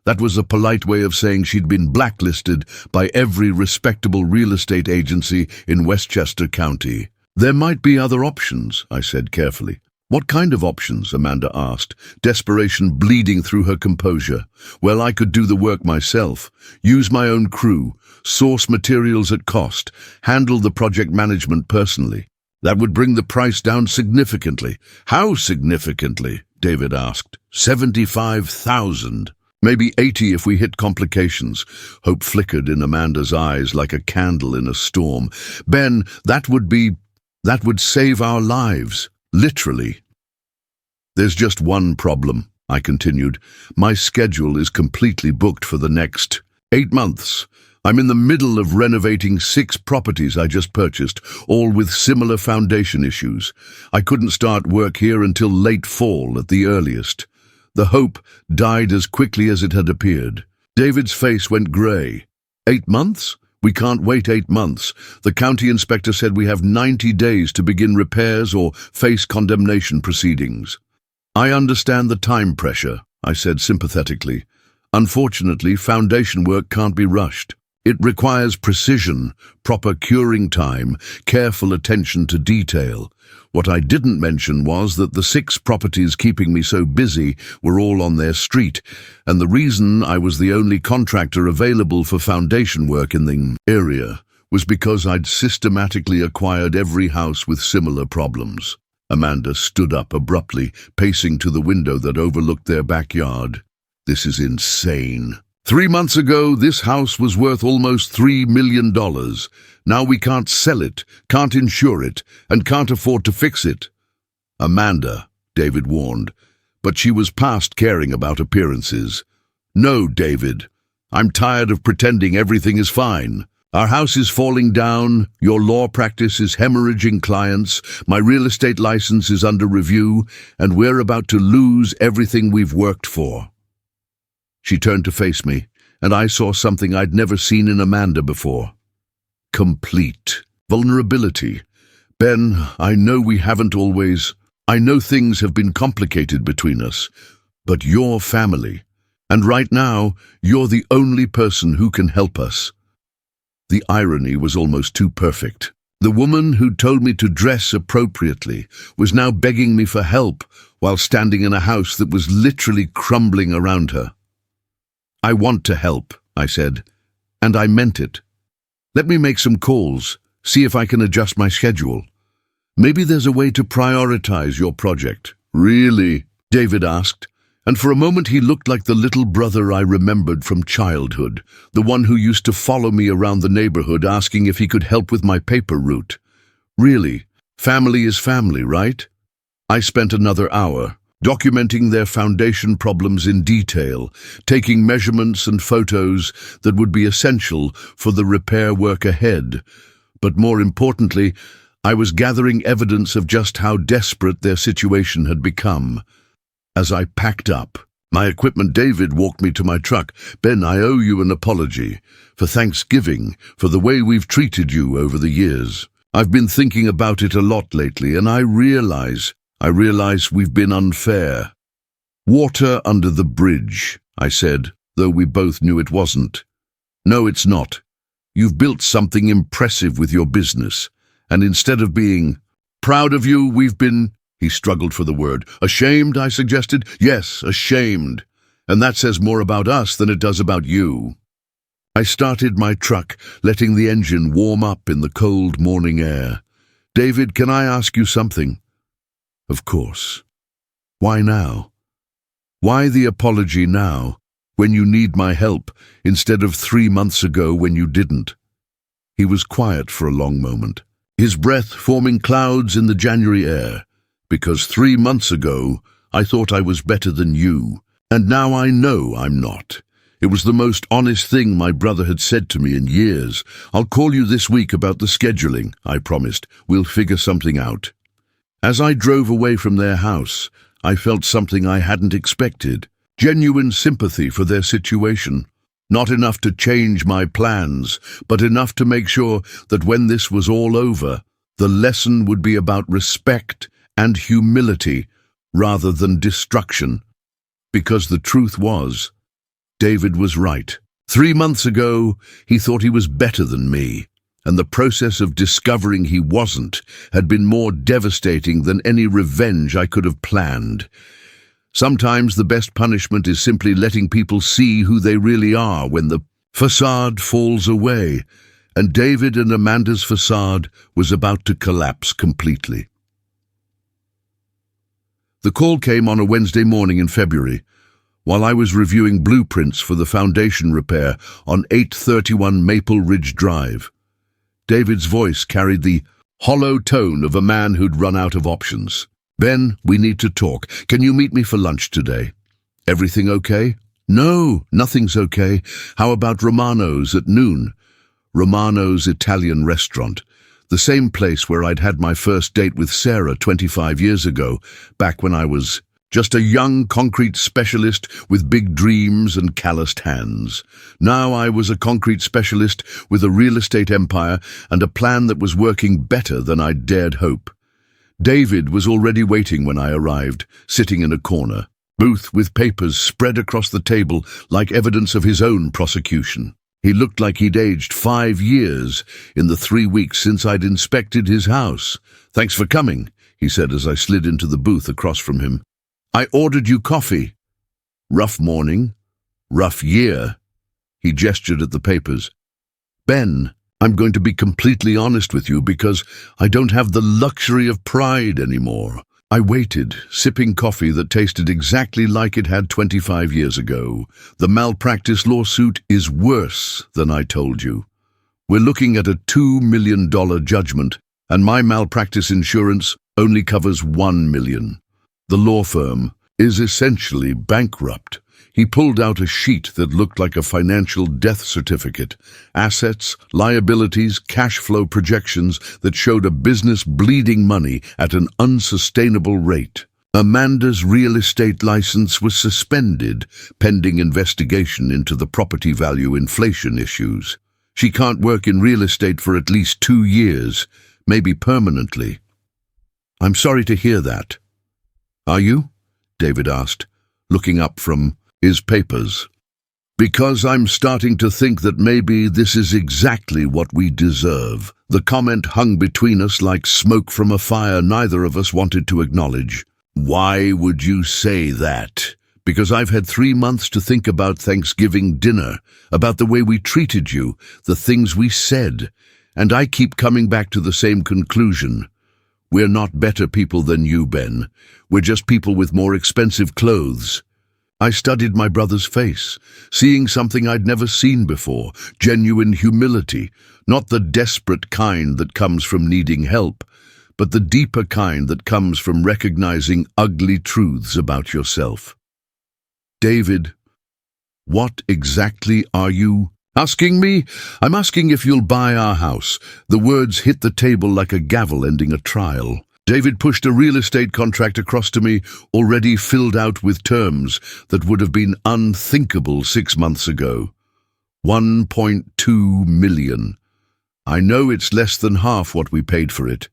That was a polite way of saying she'd been blacklisted by every respectable real estate agency in Westchester County. "There might be other options," I said carefully. "What kind of options?" Amanda asked, desperation bleeding through her composure. "Well, I could do the work myself, use my own crew, source materials at cost, handle the project management personally. That would bring the price down significantly." "How significantly?" David asked. 75,000. "Maybe 80 if we hit complications." Hope flickered in Amanda's eyes like a candle in a storm. "Ben, that would save our lives, literally." "There's just one problem," I continued. "My schedule is completely booked for the next 8 months. I'm in the middle of renovating 6 properties I just purchased, all with similar foundation issues. I couldn't start work here until late fall at the earliest." The hope died as quickly as it had appeared. David's face went grey. 8 months? We can't wait 8 months. The county inspector said we have 90 days to begin repairs or face condemnation proceedings. "I understand the time pressure," I said sympathetically. "Unfortunately, foundation work can't be rushed." It requires precision, proper curing time, careful attention to detail. What I didn't mention was that the 6 properties keeping me so busy were all on their street, and the reason I was the only contractor available for foundation work in the area was because I'd systematically acquired every house with similar problems. Amanda stood up abruptly, pacing to the window that overlooked their backyard. This is insane. 3 months ago, this house was worth almost $3 million. Now we can't sell it, can't insure it, and can't afford to fix it. Amanda, David warned, but she was past caring about appearances. No, David, I'm tired of pretending everything is fine. Our house is falling down, your law practice is hemorrhaging clients, my real estate license is under review, and we're about to lose everything we've worked for. She turned to face me, and I saw something I'd never seen in Amanda before. Complete vulnerability. Ben, I know we haven't always... I know things have been complicated between us, but you're family, and right now, you're the only person who can help us. The irony was almost too perfect. The woman who'd told me to dress appropriately was now begging me for help while standing in a house that was literally crumbling around her. I want to help, I said, and I meant it. Let me make some calls, see if I can adjust my schedule. Maybe there's a way to prioritize your project. Really? David asked, and for a moment he looked like the little brother I remembered from childhood, the one who used to follow me around the neighborhood asking if he could help with my paper route. Really? Family is family, right? I spent another hour, documenting their foundation problems in detail, taking measurements and photos that would be essential for the repair work ahead. But more importantly, I was gathering evidence of just how desperate their situation had become. As I packed up my equipment, David walked me to my truck. Ben, I owe you an apology for Thanksgiving, for the way we've treated you over the years. I've been thinking about it a lot lately, and I realize we've been unfair. Water under the bridge, I said, though we both knew it wasn't. No, it's not. You've built something impressive with your business, and instead of being proud of you, we've been, he struggled for the word, ashamed, I suggested. Yes, ashamed. And that says more about us than it does about you. I started my truck, letting the engine warm up in the cold morning air. David, can I ask you something? Of course. Why now? Why the apology now, when you need my help, instead of 3 months ago when you didn't? He was quiet for a long moment, his breath forming clouds in the January air. Because 3 months ago, I thought I was better than you, and now I know I'm not. It was the most honest thing my brother had said to me in years. I'll call you this week about the scheduling, I promised. We'll figure something out. As I drove away from their house, I felt something I hadn't expected. Genuine sympathy for their situation. Not enough to change my plans, but enough to make sure that when this was all over, the lesson would be about respect and humility rather than destruction. Because the truth was, David was right. 3 months ago, he thought he was better than me, and the process of discovering he wasn't had been more devastating than any revenge I could have planned. Sometimes the best punishment is simply letting people see who they really are when the facade falls away, and David and Amanda's facade was about to collapse completely. The call came on a Wednesday morning in February, while I was reviewing blueprints for the foundation repair on 831 Maple Ridge Drive. David's voice carried the hollow tone of a man who'd run out of options. Ben, we need to talk. Can you meet me for lunch today? Everything okay? No, nothing's okay. How about Romano's at noon? Romano's Italian restaurant. The same place where I'd had my first date with Sarah 25 years ago, back when I was just a young concrete specialist with big dreams and calloused hands. Now I was a concrete specialist with a real estate empire and a plan that was working better than I'd dared hope. David was already waiting when I arrived, sitting in a corner, booth with papers spread across the table like evidence of his own prosecution. He looked like he'd aged 5 years in the 3 weeks since I'd inspected his house. "Thanks for coming," he said as I slid into the booth across from him. "I ordered you coffee." "Rough morning, rough year." He gestured at the papers. "Ben, I'm going to be completely honest with you because I don't have the luxury of pride anymore." I waited, sipping coffee that tasted exactly like it had 25 years ago. "The malpractice lawsuit is worse than I told you. We're looking at a $2 million judgment, and my malpractice insurance only covers $1 million. The law firm is essentially bankrupt." He pulled out a sheet that looked like a financial death certificate. Assets, liabilities, cash flow projections that showed a business bleeding money at an unsustainable rate. Amanda's real estate license was suspended, pending investigation into the property value inflation issues. She can't work in real estate for at least 2 years, maybe permanently. "I'm sorry to hear that." "Are you?" David asked, looking up from his papers. "Because I'm starting to think that maybe this is exactly what we deserve." The comment hung between us like smoke from a fire neither of us wanted to acknowledge. "Why would you say that?" "Because I've had 3 months to think about Thanksgiving dinner, about the way we treated you, the things we said, and I keep coming back to the same conclusion. We're not better people than you, Ben. We're just people with more expensive clothes." I studied my brother's face, seeing something I'd never seen before, genuine humility, not the desperate kind that comes from needing help, but the deeper kind that comes from recognizing ugly truths about yourself. "David, what exactly are you asking me?" "I'm asking if you'll buy our house." The words hit the table like a gavel ending a trial. David pushed a real estate contract across to me, already filled out with terms that would have been unthinkable 6 months ago. $1.2 million. I know it's less than half what we paid for it,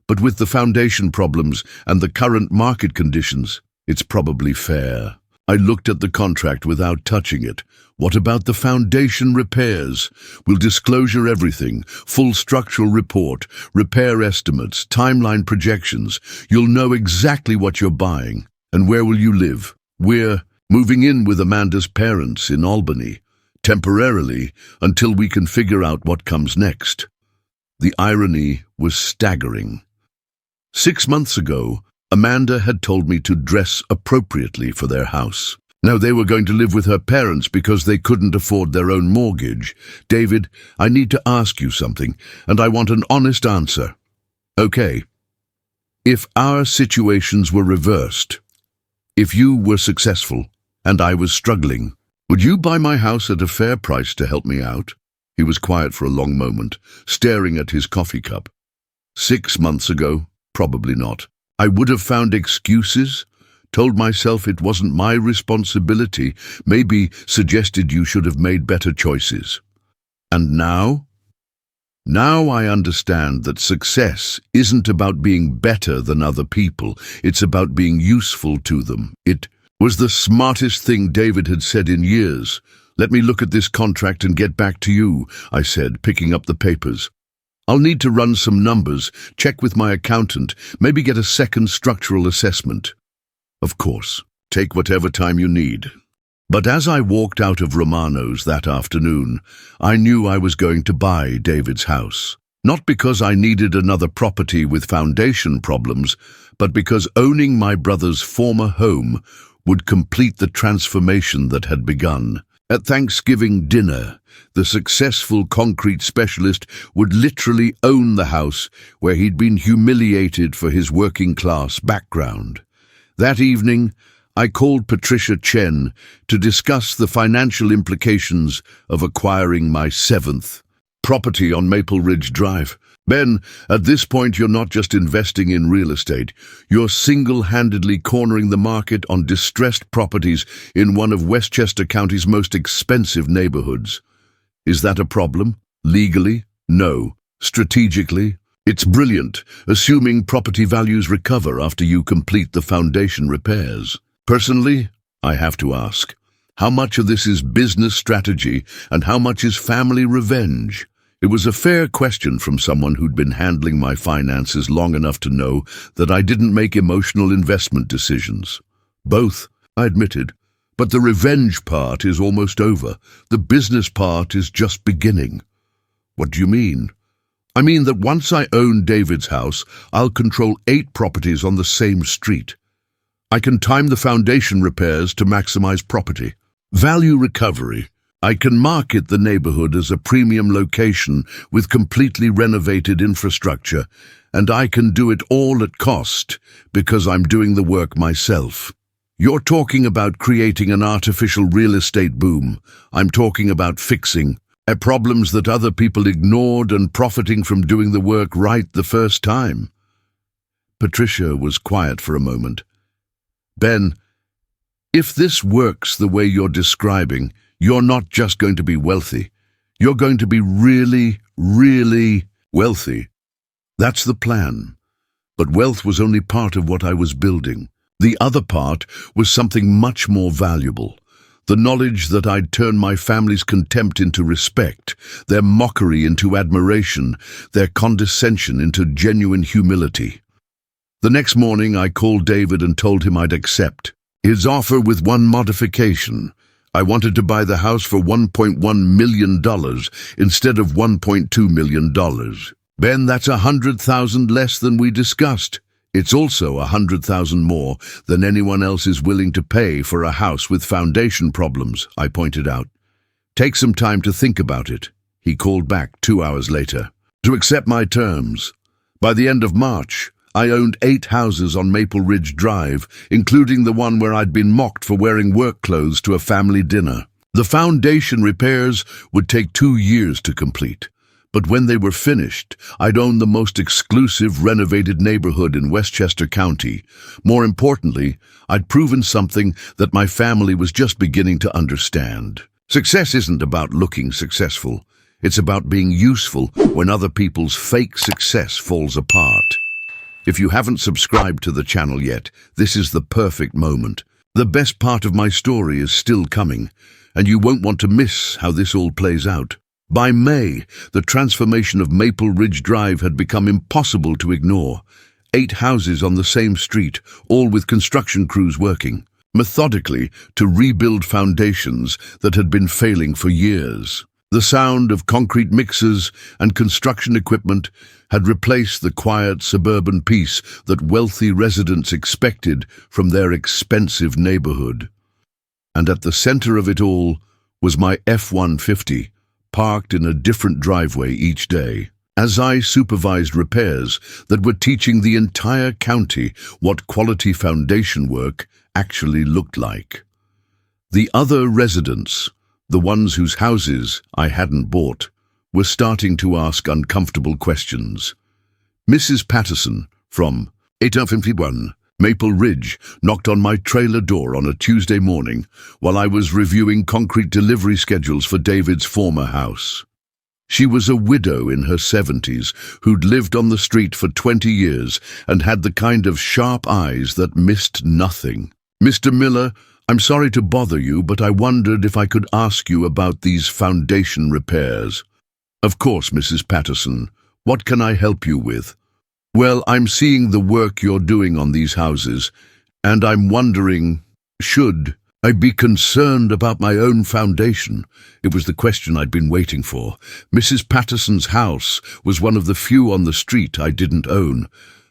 but with the foundation problems and the current market conditions, it's probably fair. I looked at the contract without touching it. "What about the foundation repairs? We'll disclosure everything, full structural report, repair estimates, timeline projections. You'll know exactly what you're buying. And where will you live?" "We're moving in with Amanda's parents in Albany, temporarily, until we can figure out what comes next." The irony was staggering. 6 months ago, Amanda had told me to dress appropriately for their house. Now they were going to live with her parents because they couldn't afford their own mortgage. "David, I need to ask you something, and I want an honest answer." "Okay. If our situations were reversed, if you were successful and I was struggling, would you buy my house at a fair price to help me out?" He was quiet for a long moment, staring at his coffee cup. 6 months ago, probably not. I would have found excuses, told myself it wasn't my responsibility, maybe suggested you should have made better choices. And now? Now I understand that success isn't about being better than other people, it's about being useful to them. It was the smartest thing David had said in years. "Let me look at this contract and get back to you," I said, picking up the papers. "I'll need to run some numbers, check with my accountant, maybe get a second structural assessment." "Of course, take whatever time you need." But as I walked out of Romano's that afternoon, I knew I was going to buy David's house. Not because I needed another property with foundation problems, but because owning my brother's former home would complete the transformation that had begun. At Thanksgiving dinner, the successful concrete specialist would literally own the house where he'd been humiliated for his working-class background. That evening, I called Patricia Chen to discuss the financial implications of acquiring my 7th property on Maple Ridge Drive. "Ben, at this point you're not just investing in real estate, you're single-handedly cornering the market on distressed properties in one of Westchester County's most expensive neighborhoods. Is that a problem? Legally? No. Strategically? It's brilliant, assuming property values recover after you complete the foundation repairs. Personally, I have to ask, How much of this is business strategy and how much is family revenge? It was a fair question from someone who'd been handling my finances long enough to know that I didn't make emotional investment decisions. Both, I admitted, but the revenge part is almost over. The business part is just beginning. What do you mean? I mean that once I own David's house, I'll control 8 properties on the same street. I can time the foundation repairs to maximize property. Value recovery. I can market the neighborhood as a premium location with completely renovated infrastructure, and I can do it all at cost because I'm doing the work myself. You're talking about creating an artificial real estate boom. I'm talking about fixing problems that other people ignored and profiting from doing the work right the first time. Patricia was quiet for a moment. Ben, if this works the way you're describing, you're not just going to be wealthy. You're going to be really, really wealthy. That's the plan. But wealth was only part of what I was building. The other part was something much more valuable. The knowledge that I'd turn my family's contempt into respect, their mockery into admiration, their condescension into genuine humility. The next morning I called David and told him I'd accept his offer with one modification. I wanted to buy the house for $1.1 million instead of $1.2 million. Ben, that's $100,000 less than we discussed. It's also $100,000 more than anyone else is willing to pay for a house with foundation problems, I pointed out. Take some time to think about it, he called back 2 hours later. To accept my terms. By the end of March, I owned 8 houses on Maple Ridge Drive, including the one where I'd been mocked for wearing work clothes to a family dinner. The foundation repairs would take 2 years to complete. But when they were finished, I'd own the most exclusive renovated neighborhood in Westchester County. More importantly, I'd proven something that my family was just beginning to understand. Success isn't about looking successful. It's about being useful when other people's fake success falls apart. If you haven't subscribed to the channel yet, this is the perfect moment. The best part of my story is still coming, and you won't want to miss how this all plays out. By May, the transformation of Maple Ridge Drive had become impossible to ignore. 8 houses on the same street, all with construction crews working, methodically to rebuild foundations that had been failing for years. The sound of concrete mixers and construction equipment had replaced the quiet suburban peace that wealthy residents expected from their expensive neighborhood. And at the center of it all was my F-150, parked in a different driveway each day, as I supervised repairs that were teaching the entire county what quality foundation work actually looked like. The other residents, the ones whose houses I hadn't bought, were starting to ask uncomfortable questions. Mrs. Patterson, from 851 Maple Ridge, knocked on my trailer door on a Tuesday morning while I was reviewing concrete delivery schedules for David's former house. She was a widow in her 70s who'd lived on the street for 20 years and had the kind of sharp eyes that missed nothing. "Mr. Miller, I'm sorry to bother you, but I wondered if I could ask you about these foundation repairs." "Of course, Mrs. Patterson. What can I help you with?" "Well, I'm seeing the work you're doing on these houses, and I'm wondering, should I be concerned about my own foundation?" It was the question I'd been waiting for. Mrs. Patterson's house was one of the few on the street I didn't own,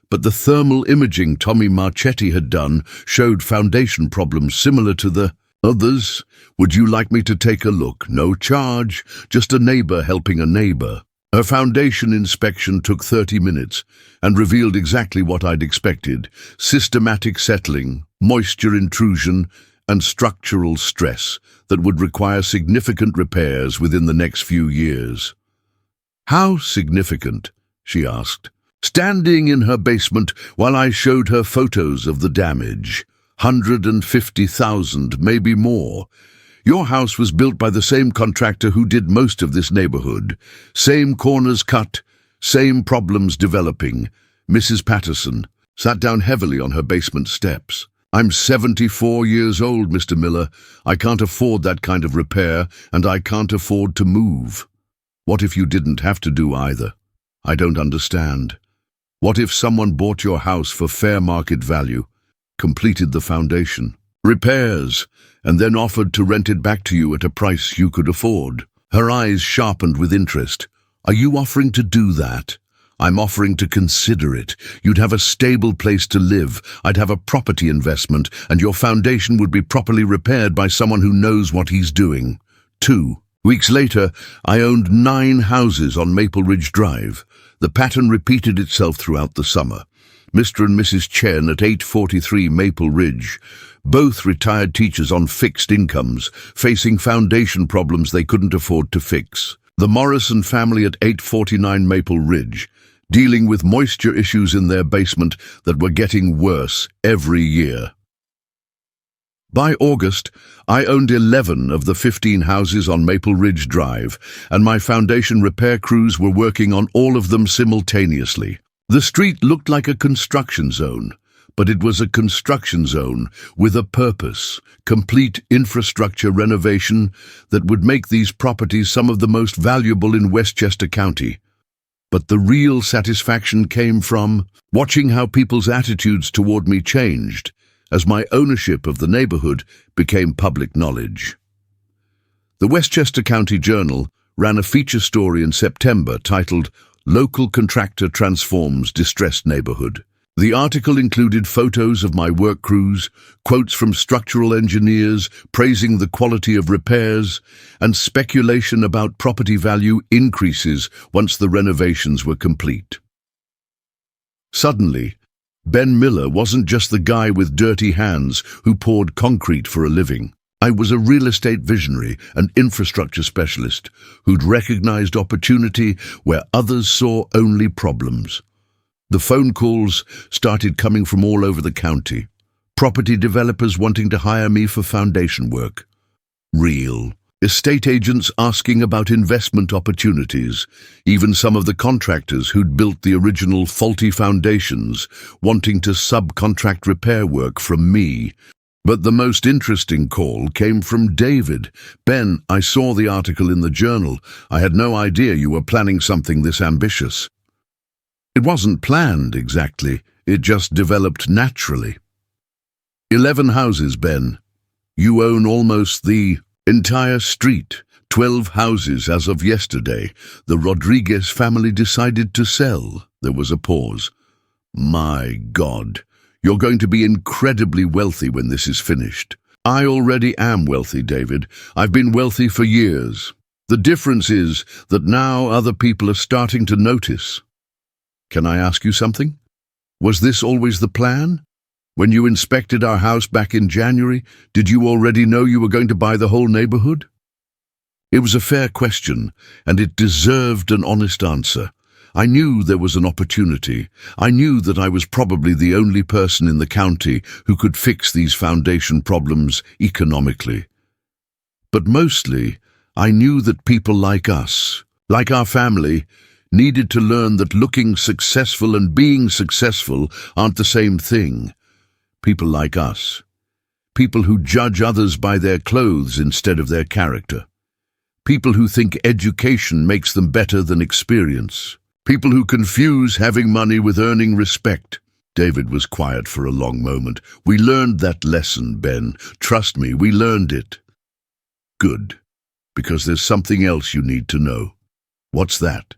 but the thermal imaging Tommy Marchetti had done showed foundation problems similar to the others. "Would you like me to take a look? No charge, just a neighbor helping a neighbor." Her foundation inspection took 30 minutes and revealed exactly what I'd expected: systematic settling, moisture intrusion, and structural stress that would require significant repairs within the next few years. "How significant?" she asked, standing in her basement while I showed her photos of the damage. $150,000, maybe more. "Your house was built by the same contractor who did most of this neighborhood. Same corners cut, same problems developing." Mrs. Patterson sat down heavily on her basement steps. I'm 74 years old, Mr. Miller. I can't afford that kind of repair, and I can't afford to move. What if you didn't have to do either? I don't understand. What if someone bought your house for fair market value, completed the foundation, repairs, and then offered to rent it back to you at a price you could afford? Her eyes sharpened with interest. Are you offering to do that? I'm offering to consider it. You'd have a stable place to live. I'd have a property investment, and your foundation would be properly repaired by someone who knows what he's doing. 2 weeks later, I owned 9 houses on Maple Ridge Drive. The pattern repeated itself throughout the summer. Mr. and Mrs. Chen at 843 Maple Ridge, both retired teachers on fixed incomes, facing foundation problems they couldn't afford to fix. The Morrison family at 849 Maple Ridge, dealing with moisture issues in their basement that were getting worse every year. By August, I owned 11 of the 15 houses on Maple Ridge Drive, and my foundation repair crews were working on all of them simultaneously. The street looked like a construction zone, but it was a construction zone with a purpose, complete infrastructure renovation that would make these properties some of the most valuable in Westchester County. But the real satisfaction came from watching how people's attitudes toward me changed as my ownership of the neighborhood became public knowledge. The Westchester County Journal ran a feature story in September titled "Local Contractor Transforms Distressed Neighborhood." The article included photos of my work crews, quotes from structural engineers praising the quality of repairs, and speculation about property value increases once the renovations were complete. Suddenly, Ben Miller wasn't just the guy with dirty hands who poured concrete for a living. I was a real estate visionary and infrastructure specialist who'd recognized opportunity where others saw only problems. The phone calls started coming from all over the county. Property developers wanting to hire me for foundation work. Real estate agents asking about investment opportunities. Even some of the contractors who'd built the original faulty foundations wanting to subcontract repair work from me. But the most interesting call came from David. "Ben, I saw the article in the Journal. I had no idea you were planning something this ambitious." It wasn't planned exactly, it just developed naturally. 11 houses, Ben. You own almost the entire street. 12 houses as of yesterday. The Rodriguez family decided to sell. There was a pause. My God, you're going to be incredibly wealthy when this is finished. I already am wealthy, David. I've been wealthy for years. The difference is that now other people are starting to notice. Can I ask you something? Was this always the plan? When you inspected our house back in January, did you already know you were going to buy the whole neighborhood? It was a fair question, and it deserved an honest answer. I knew there was an opportunity. I knew that I was probably the only person in the county who could fix these foundation problems economically. But mostly, I knew that people like us, like our family, needed to learn that looking successful and being successful aren't the same thing. People like us. People who judge others by their clothes instead of their character. People who think education makes them better than experience. People who confuse having money with earning respect. David was quiet for a long moment. We learned that lesson, Ben. Trust me, we learned it. Good. Because there's something else you need to know. What's that?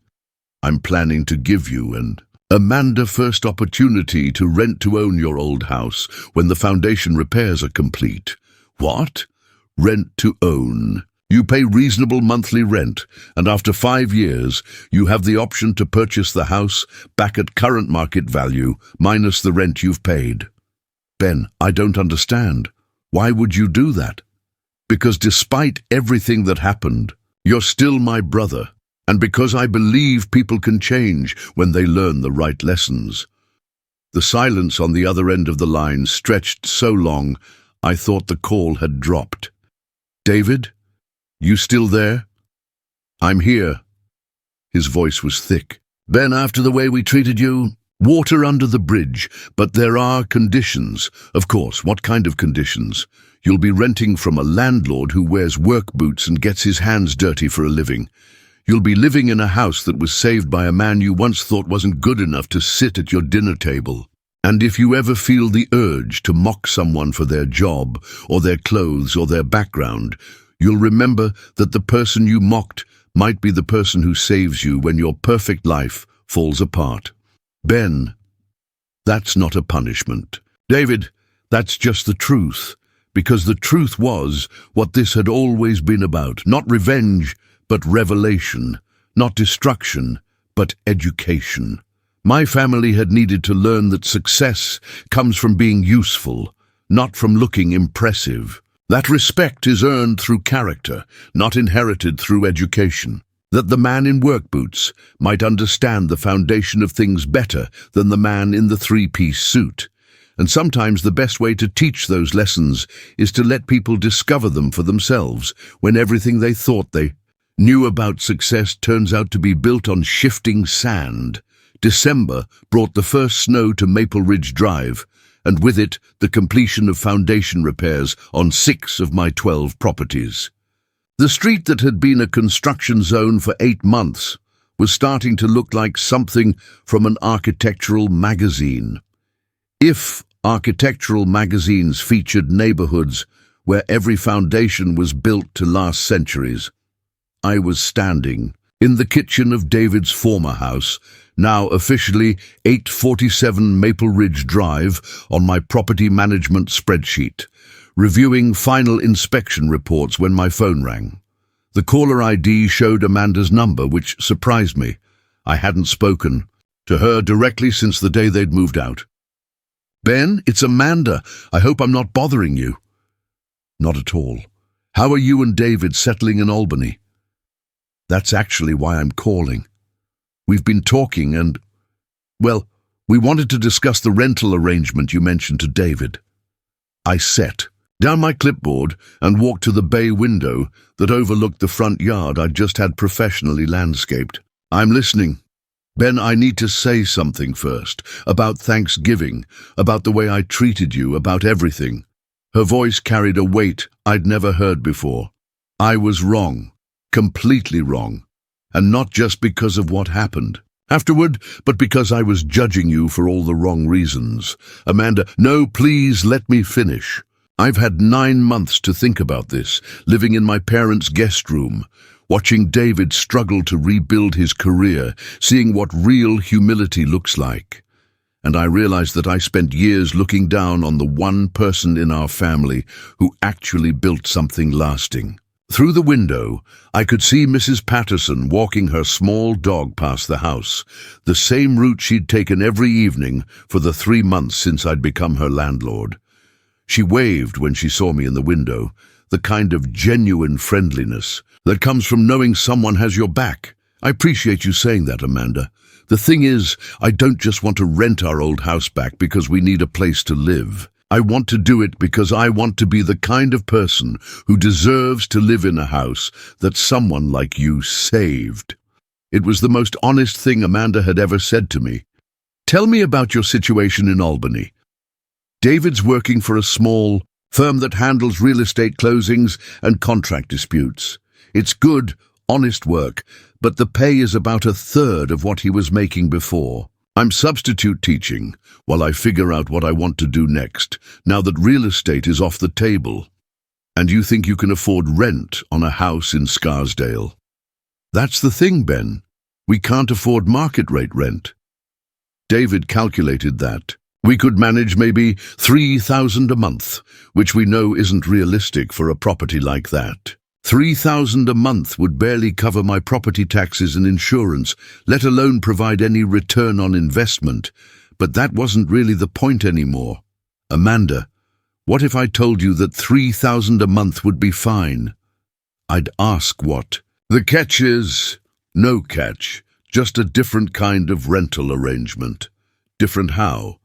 I'm planning to give you and Amanda first opportunity to rent to own your old house when the foundation repairs are complete. What? Rent to own. You pay reasonable monthly rent, and after 5 years, you have the option to purchase the house back at current market value, minus the rent you've paid. Ben, I don't understand. Why would you do that? Because despite everything that happened, you're still my brother. And because I believe people can change when they learn the right lessons. The silence on the other end of the line stretched so long, I thought the call had dropped. David, you still there? I'm here. His voice was thick. Ben, after the way we treated you, Water under the bridge, but there are conditions. Of course, what kind of conditions? You'll be renting from a landlord who wears work boots and gets his hands dirty for a living. You'll be living in a house that was saved by a man you once thought wasn't good enough to sit at your dinner table. And if you ever feel the urge to mock someone for their job, or their clothes, or their background, you'll remember that the person you mocked might be the person who saves you when your perfect life falls apart. Ben, that's not a punishment. David, that's just the truth, because the truth was what this had always been about. Not revenge, but revelation. Not destruction, but education. My family had needed to learn that success comes from being useful, not from looking impressive. That respect is earned through character, not inherited through education. That the man in work boots might understand the foundation of things better than the man in the three-piece suit. And sometimes the best way to teach those lessons is to let people discover them for themselves when everything they thought they knew about success turns out to be built on shifting sand. December brought the first snow to Maple Ridge Drive, and with it the completion of foundation repairs on 6 of my 12 properties. The street that had been a construction zone for 8 months was starting to look like something from an architectural magazine. If architectural magazines featured neighborhoods where every foundation was built to last centuries, I was standing in the kitchen of David's former house, now officially 847 Maple Ridge Drive, on my property management spreadsheet, reviewing final inspection reports when my phone rang. The caller ID showed Amanda's number, which surprised me. I hadn't spoken to her directly since the day they'd moved out. Ben, it's Amanda. I hope I'm not bothering you. Not at all. How are you and David settling in Albany? That's actually why I'm calling. We've been talking and, well, we wanted to discuss the rental arrangement you mentioned to David. I sat down my clipboard and walked to the bay window that overlooked the front yard I'd just had professionally landscaped. I'm listening. Ben, I need to say something first, about Thanksgiving, about the way I treated you, about everything. Her voice carried a weight I'd never heard before. I was wrong, completely wrong, and not just because of what happened afterward, but because I was judging you for all the wrong reasons. Amanda, no, please let me finish. I've had 9 months to think about this, living in my parents' guest room, watching David struggle to rebuild his career, seeing what real humility looks like. And I realized that I spent years looking down on the one person in our family who actually built something lasting. Through the window, I could see Mrs. Patterson walking her small dog past the house, the same route she'd taken every evening for the 3 months since I'd become her landlord. She waved when she saw me in the window, the kind of genuine friendliness that comes from knowing someone has your back. I appreciate you saying that, Amanda. The thing is, I don't just want to rent our old house back because we need a place to live. I want to do it because I want to be the kind of person who deserves to live in a house that someone like you saved. It was the most honest thing Amanda had ever said to me. Tell me about your situation in Albany. David's working for a small firm that handles real estate closings and contract disputes. It's good, honest work, but the pay is about 1/3 of what he was making before. I'm substitute teaching while I figure out what I want to do next, now that real estate is off the table. And you think you can afford rent on a house in Scarsdale? That's the thing, Ben. We can't afford market rate rent. David calculated that. We could manage maybe $3,000 a month, which we know isn't realistic for a property like that. $3,000 a month would barely cover my property taxes and insurance, let alone provide any return on investment. But that wasn't really the point anymore. Amanda, what if I told you that $3,000 a month would be fine? I'd ask what? The catch is no catch, just a different kind of rental arrangement. Different how?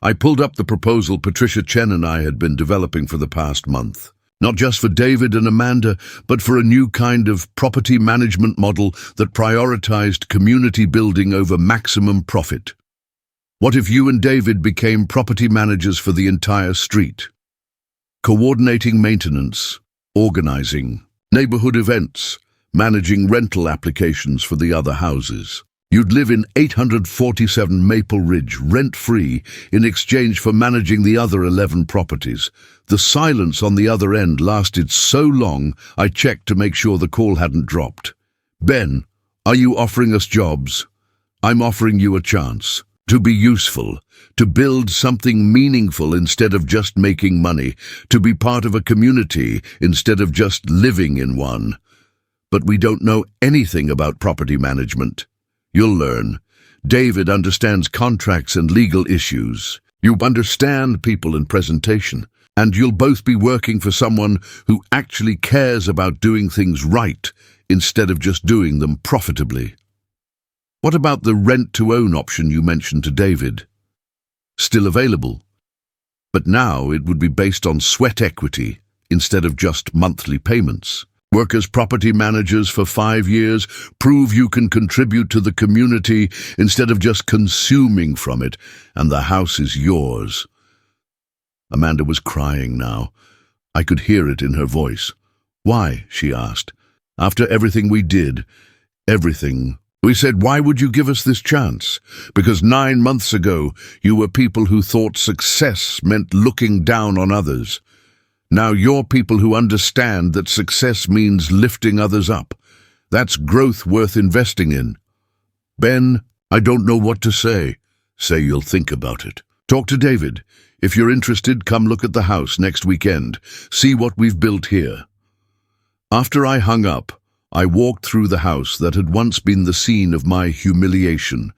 I pulled up the proposal Patricia Chen and I had been developing for the past month. Not just for David and Amanda, but for a new kind of property management model that prioritized community building over maximum profit. What if you and David became property managers for the entire street? Coordinating maintenance, organizing, neighborhood events, managing rental applications for the other houses. You'd live in 847 Maple Ridge, rent-free, in exchange for managing the other 11 properties. The silence on the other end lasted so long, I checked to make sure the call hadn't dropped. Ben, are you offering us jobs? I'm offering you a chance to be useful, to build something meaningful instead of just making money, to be part of a community instead of just living in one. But we don't know anything about property management. You'll learn. David understands contracts and legal issues. You understand people and presentation. And you'll both be working for someone who actually cares about doing things right instead of just doing them profitably. What about the rent-to-own option you mentioned to David? Still available. But now it would be based on sweat equity instead of just monthly payments. Work as property managers for 5 years, prove you can contribute to the community instead of just consuming from it, and the house is yours. Amanda was crying now. I could hear it in her voice. Why? She asked. After everything we did, everything. We said, why would you give us this chance? Because 9 months ago, you were people who thought success meant looking down on others. Now you're people who understand that success means lifting others up. That's growth worth investing in. Ben, I don't know what to say. Say you'll think about it. Talk to David. If you're interested, come look at the house next weekend. See what we've built here. After I hung up, I walked through the house that had once been the scene of my humiliation.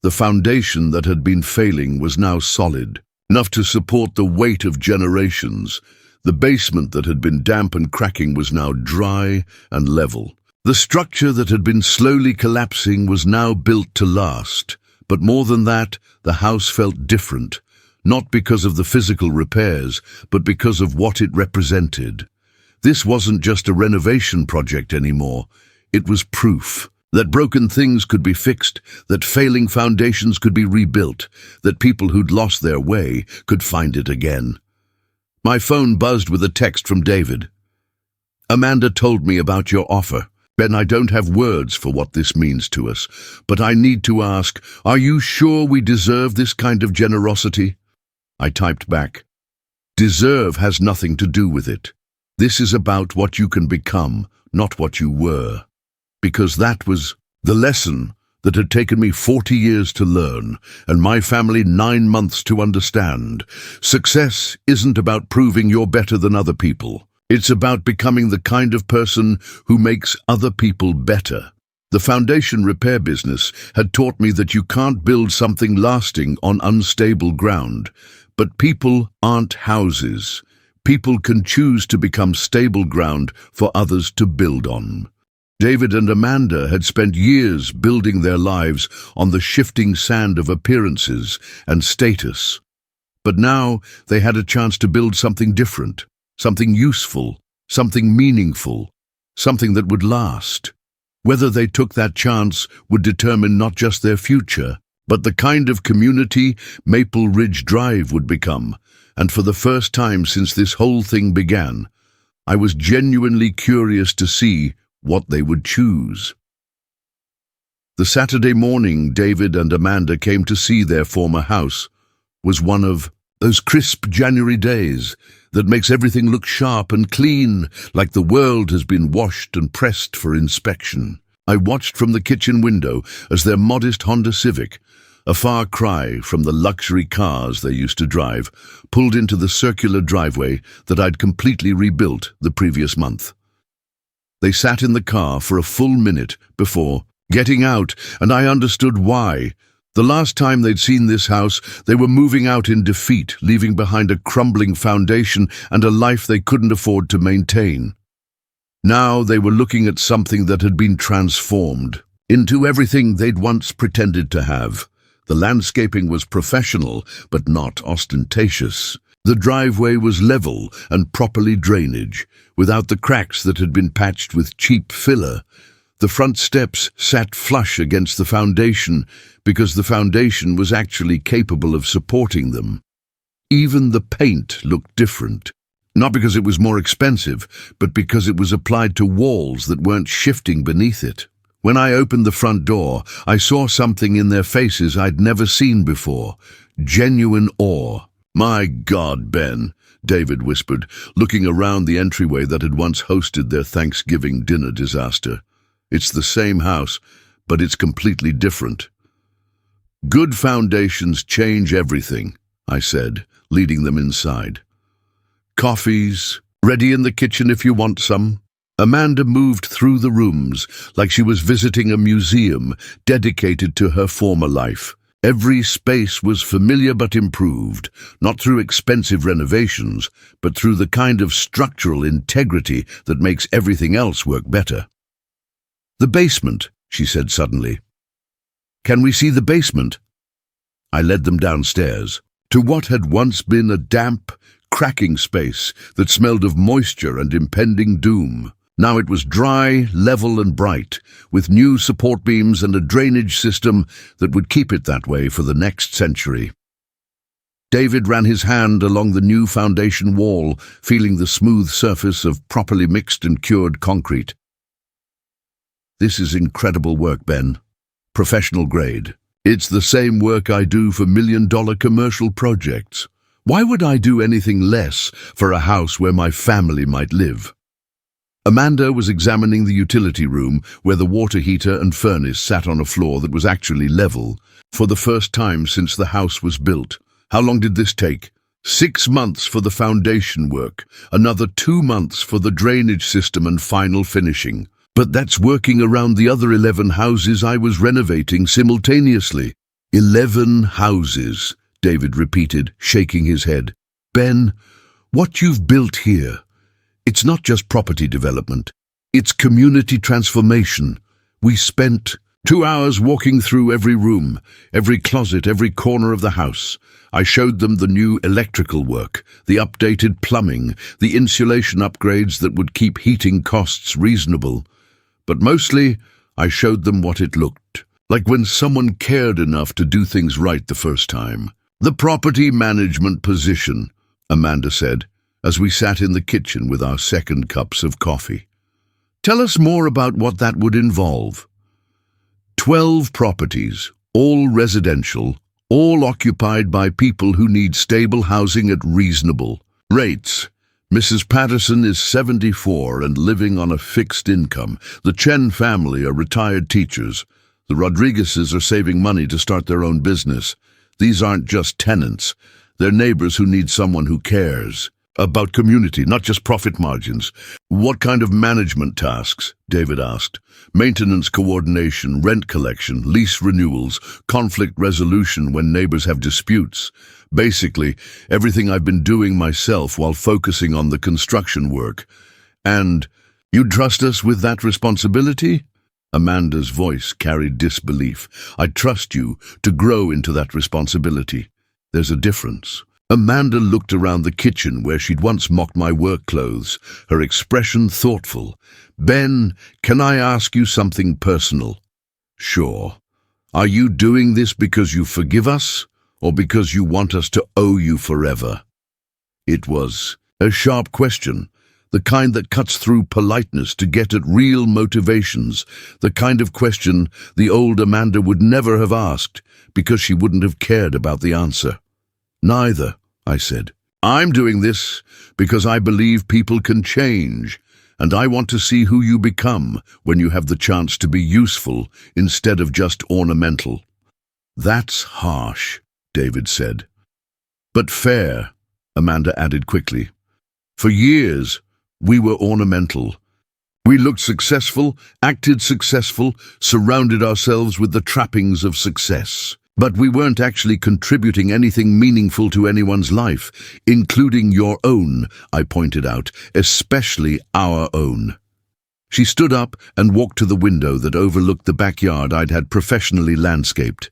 The foundation that had been failing was now solid, enough to support the weight of generations. The basement that had been damp and cracking was now dry and level. The structure that had been slowly collapsing was now built to last. But more than that, the house felt different, not because of the physical repairs, but because of what it represented. This wasn't just a renovation project anymore. It was proof that broken things could be fixed, that failing foundations could be rebuilt, that people who'd lost their way could find it again. My phone buzzed with a text from David. Amanda told me about your offer. Ben, I don't have words for what this means to us, but I need to ask, are you sure we deserve this kind of generosity? I typed back, deserve has nothing to do with it. This is about what you can become, not what you were. Because that was the lesson that had taken me 40 years to learn, and my family 9 months to understand. Success isn't about proving you're better than other people. It's about becoming the kind of person who makes other people better. The foundation repair business had taught me that you can't build something lasting on unstable ground. But people aren't houses. People can choose to become stable ground for others to build on. David and Amanda had spent years building their lives on the shifting sand of appearances and status. But now they had a chance to build something different, something useful, something meaningful, something that would last. Whether they took that chance would determine not just their future, but the kind of community Maple Ridge Drive would become. And for the first time since this whole thing began, I was genuinely curious to see what they would choose. The Saturday morning David and Amanda came to see their former house was one of those crisp January days that makes everything look sharp and clean, like the world has been washed and pressed for inspection. I watched from the kitchen window as their modest Honda Civic, a far cry from the luxury cars they used to drive, pulled into the circular driveway that I'd completely rebuilt the previous month. They sat in the car for a full minute before getting out, and I understood why. The last time they'd seen this house, they were moving out in defeat, leaving behind a crumbling foundation and a life they couldn't afford to maintain. Now they were looking at something that had been transformed into everything they'd once pretended to have. The landscaping was professional, but not ostentatious. The driveway was level and properly drainage, without the cracks that had been patched with cheap filler. The front steps sat flush against the foundation because the foundation was actually capable of supporting them. Even the paint looked different. Not because it was more expensive, but because it was applied to walls that weren't shifting beneath it. When I opened the front door, I saw something in their faces I'd never seen before. Genuine awe. "My God, Ben," David whispered, looking around the entryway that had once hosted their Thanksgiving dinner disaster. "It's the same house, but it's completely different." "Good foundations change everything," I said, leading them inside. "Coffee's ready in the kitchen if you want some." Amanda moved through the rooms like she was visiting a museum dedicated to her former life. Every space was familiar but improved, not through expensive renovations, but through the kind of structural integrity that makes everything else work better. "The basement," she said suddenly. "Can we see the basement?" I led them downstairs, to what had once been a damp, cracking space that smelled of moisture and impending doom. Now it was dry, level and bright, with new support beams and a drainage system that would keep it that way for the next century. David ran his hand along the new foundation wall, feeling the smooth surface of properly mixed and cured concrete. "This is incredible work, Ben. Professional grade. It's the same work I do for million-dollar commercial projects. Why would I do anything less for a house where my family might live?" Amanda was examining the utility room where the water heater and furnace sat on a floor that was actually level, for the first time since the house was built. "How long did this take?" 6 months for the foundation work, another 2 months for the drainage system and final finishing. But that's working around the other 11 houses I was renovating simultaneously. 11 houses, David repeated, shaking his head. "Ben, what you've built here, it's not just property development. It's community transformation. We spent 2 hours walking through every room, every closet, every corner of the house. I showed them the new electrical work, the updated plumbing, the insulation upgrades that would keep heating costs reasonable. But mostly, I showed them what it looked like when someone cared enough to do things right the first time. The property management position," Amanda said, as we sat in the kitchen with our second cups of coffee. "Tell us more about what that would involve." 12 properties, all residential, all occupied by people who need stable housing at reasonable rates. Mrs. Patterson is 74 and living on a fixed income. The Chen family are retired teachers. The Rodriguezes are saving money to start their own business. These aren't just tenants. They're neighbors who need someone who cares about community, not just profit margins. "What kind of management tasks?" David asked. "Maintenance coordination, rent collection, lease renewals, conflict resolution when neighbors have disputes. Basically, everything I've been doing myself while focusing on the construction work. And you'd trust us with that responsibility?" Amanda's voice carried disbelief. "I trust you to grow into that responsibility. There's a difference." Amanda looked around the kitchen where she'd once mocked my work clothes, her expression thoughtful. "Ben, can I ask you something personal?" "Sure. Are you doing this because you forgive us, or because you want us to owe you forever?" It was a sharp question, the kind that cuts through politeness to get at real motivations, the kind of question the old Amanda would never have asked because she wouldn't have cared about the answer. "Neither," I said. "I'm doing this because I believe people can change, and I want to see who you become when you have the chance to be useful instead of just ornamental." "That's harsh," David said. "But fair," Amanda added quickly. "For years, we were ornamental. We looked successful, acted successful, surrounded ourselves with the trappings of success. But we weren't actually contributing anything meaningful to anyone's life, including your own," I pointed out, "especially our own." She stood up and walked to the window that overlooked the backyard I'd had professionally landscaped.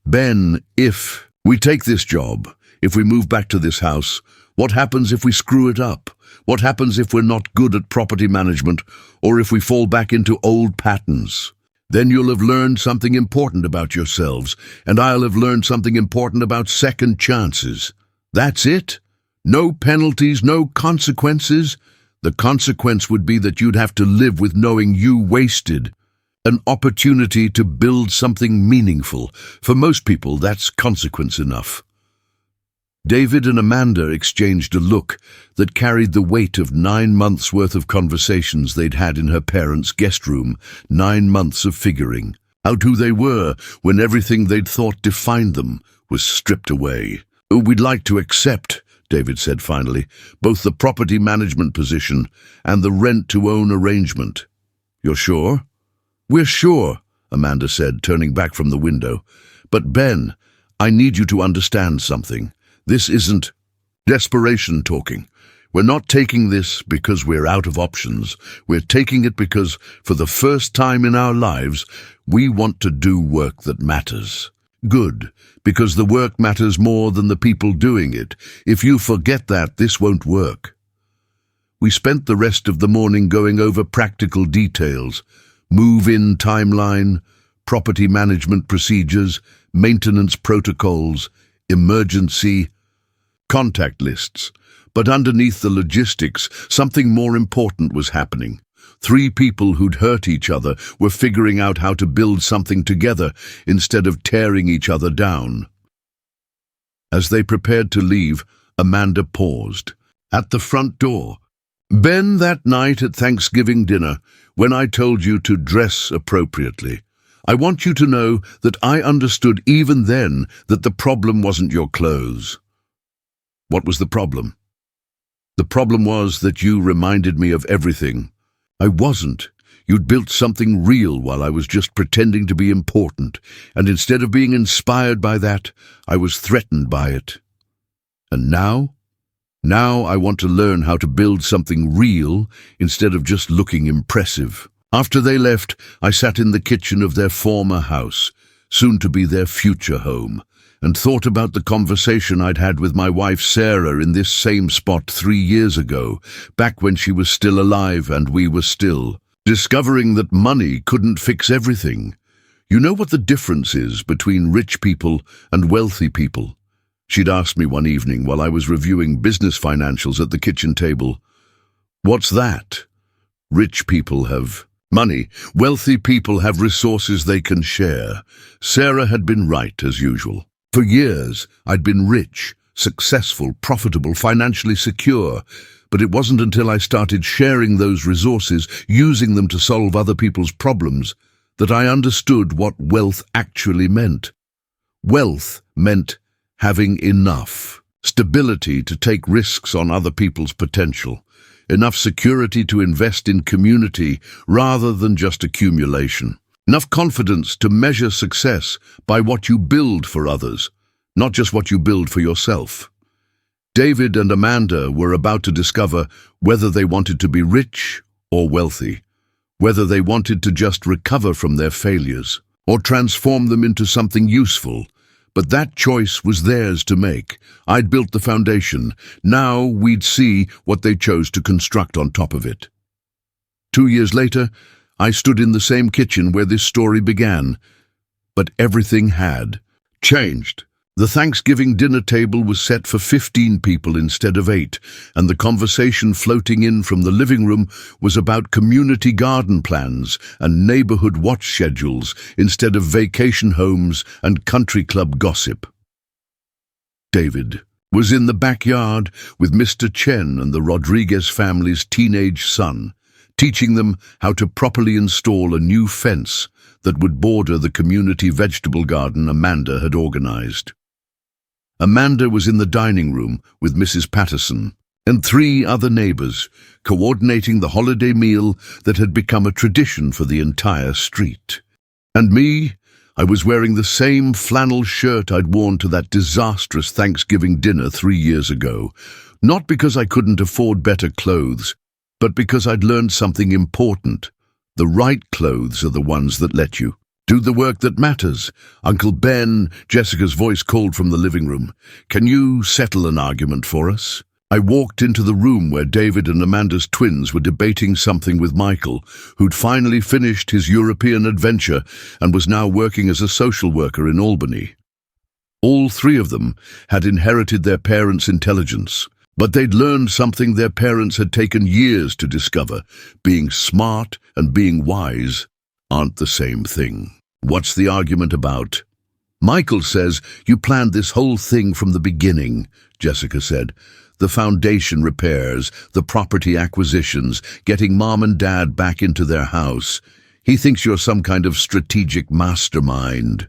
"Ben, if we take this job, if we move back to this house, what happens if we screw it up? What happens if we're not good at property management, or if we fall back into old patterns? Then you'll have learned something important about yourselves, and I'll have learned something important about second chances. That's it. No penalties, no consequences. The consequence would be that you'd have to live with knowing you wasted an opportunity to build something meaningful. For most people, that's consequence enough. David and Amanda exchanged a look that carried the weight of 9 months' worth of conversations they'd had in her parents' guest room, 9 months of figuring out who they were when everything they'd thought defined them was stripped away. "We'd like to accept," David said finally, "both the property management position and the rent-to-own arrangement." "You're sure?" "We're sure," Amanda said, turning back from the window. "But Ben, I need you to understand something. This isn't desperation talking. We're not taking this because we're out of options. We're taking it because, for the first time in our lives, we want to do work that matters. Good, because the work matters more than the people doing it. If you forget that, this won't work." We spent the rest of the morning going over practical details: move-in timeline, property management procedures, maintenance protocols, emergency contact lists. But underneath the logistics, something more important was happening. 3 people who'd hurt each other were figuring out how to build something together instead of tearing each other down. As they prepared to leave, Amanda paused. At the front door. "Ben, that night at Thanksgiving dinner, when I told you to dress appropriately, I want you to know that I understood even then that the problem wasn't your clothes." "What was the problem?" "The problem was that you reminded me of everything. I wasn't. You'd built something real while I was just pretending to be important, and instead of being inspired by that, I was threatened by it. And now I want to learn how to build something real instead of just looking impressive." After they left, I sat in the kitchen of their former house, soon to be their future home, and thought about the conversation I'd had with my wife Sarah in this same spot 3 years ago, back when she was still alive and we were still, discovering that money couldn't fix everything. "You know what the difference is between rich people and wealthy people?" She'd asked me one evening while I was reviewing business financials at the kitchen table. "What's that?" "Rich people have money. Wealthy people have resources they can share." Sarah had been right, as usual. For years, I'd been rich, successful, profitable, financially secure, but it wasn't until I started sharing those resources, using them to solve other people's problems, that I understood what wealth actually meant. Wealth meant having enough stability to take risks on other people's potential, enough security to invest in community rather than just accumulation, enough confidence to measure success by what you build for others, not just what you build for yourself. David and Amanda were about to discover whether they wanted to be rich or wealthy, whether they wanted to just recover from their failures or transform them into something useful. But that choice was theirs to make. I'd built the foundation. Now we'd see what they chose to construct on top of it. 2 years later, I stood in the same kitchen where this story began. But everything had changed. The Thanksgiving dinner table was set for 15 people instead of 8, and the conversation floating in from the living room was about community garden plans and neighborhood watch schedules instead of vacation homes and country club gossip. David was in the backyard with Mr. Chen and the Rodriguez family's teenage son, teaching them how to properly install a new fence that would border the community vegetable garden Amanda had organized. Amanda was in the dining room with Mrs. Patterson and 3 other neighbors, coordinating the holiday meal that had become a tradition for the entire street. And me, I was wearing the same flannel shirt I'd worn to that disastrous Thanksgiving dinner 3 years ago, not because I couldn't afford better clothes, but because I'd learned something important. The right clothes are the ones that let you do the work that matters. "Uncle Ben," Jessica's voice called from the living room, "can you settle an argument for us?" I walked into the room where David and Amanda's twins were debating something with Michael, who'd finally finished his European adventure and was now working as a social worker in Albany. All three of them had inherited their parents' intelligence, but they'd learned something their parents had taken years to discover. Being smart and being wise aren't the same thing. What's the argument about? Michael says, "You planned this whole thing from the beginning," Jessica said. "The foundation repairs, the property acquisitions, getting mom and dad back into their house. He thinks you're some kind of strategic mastermind."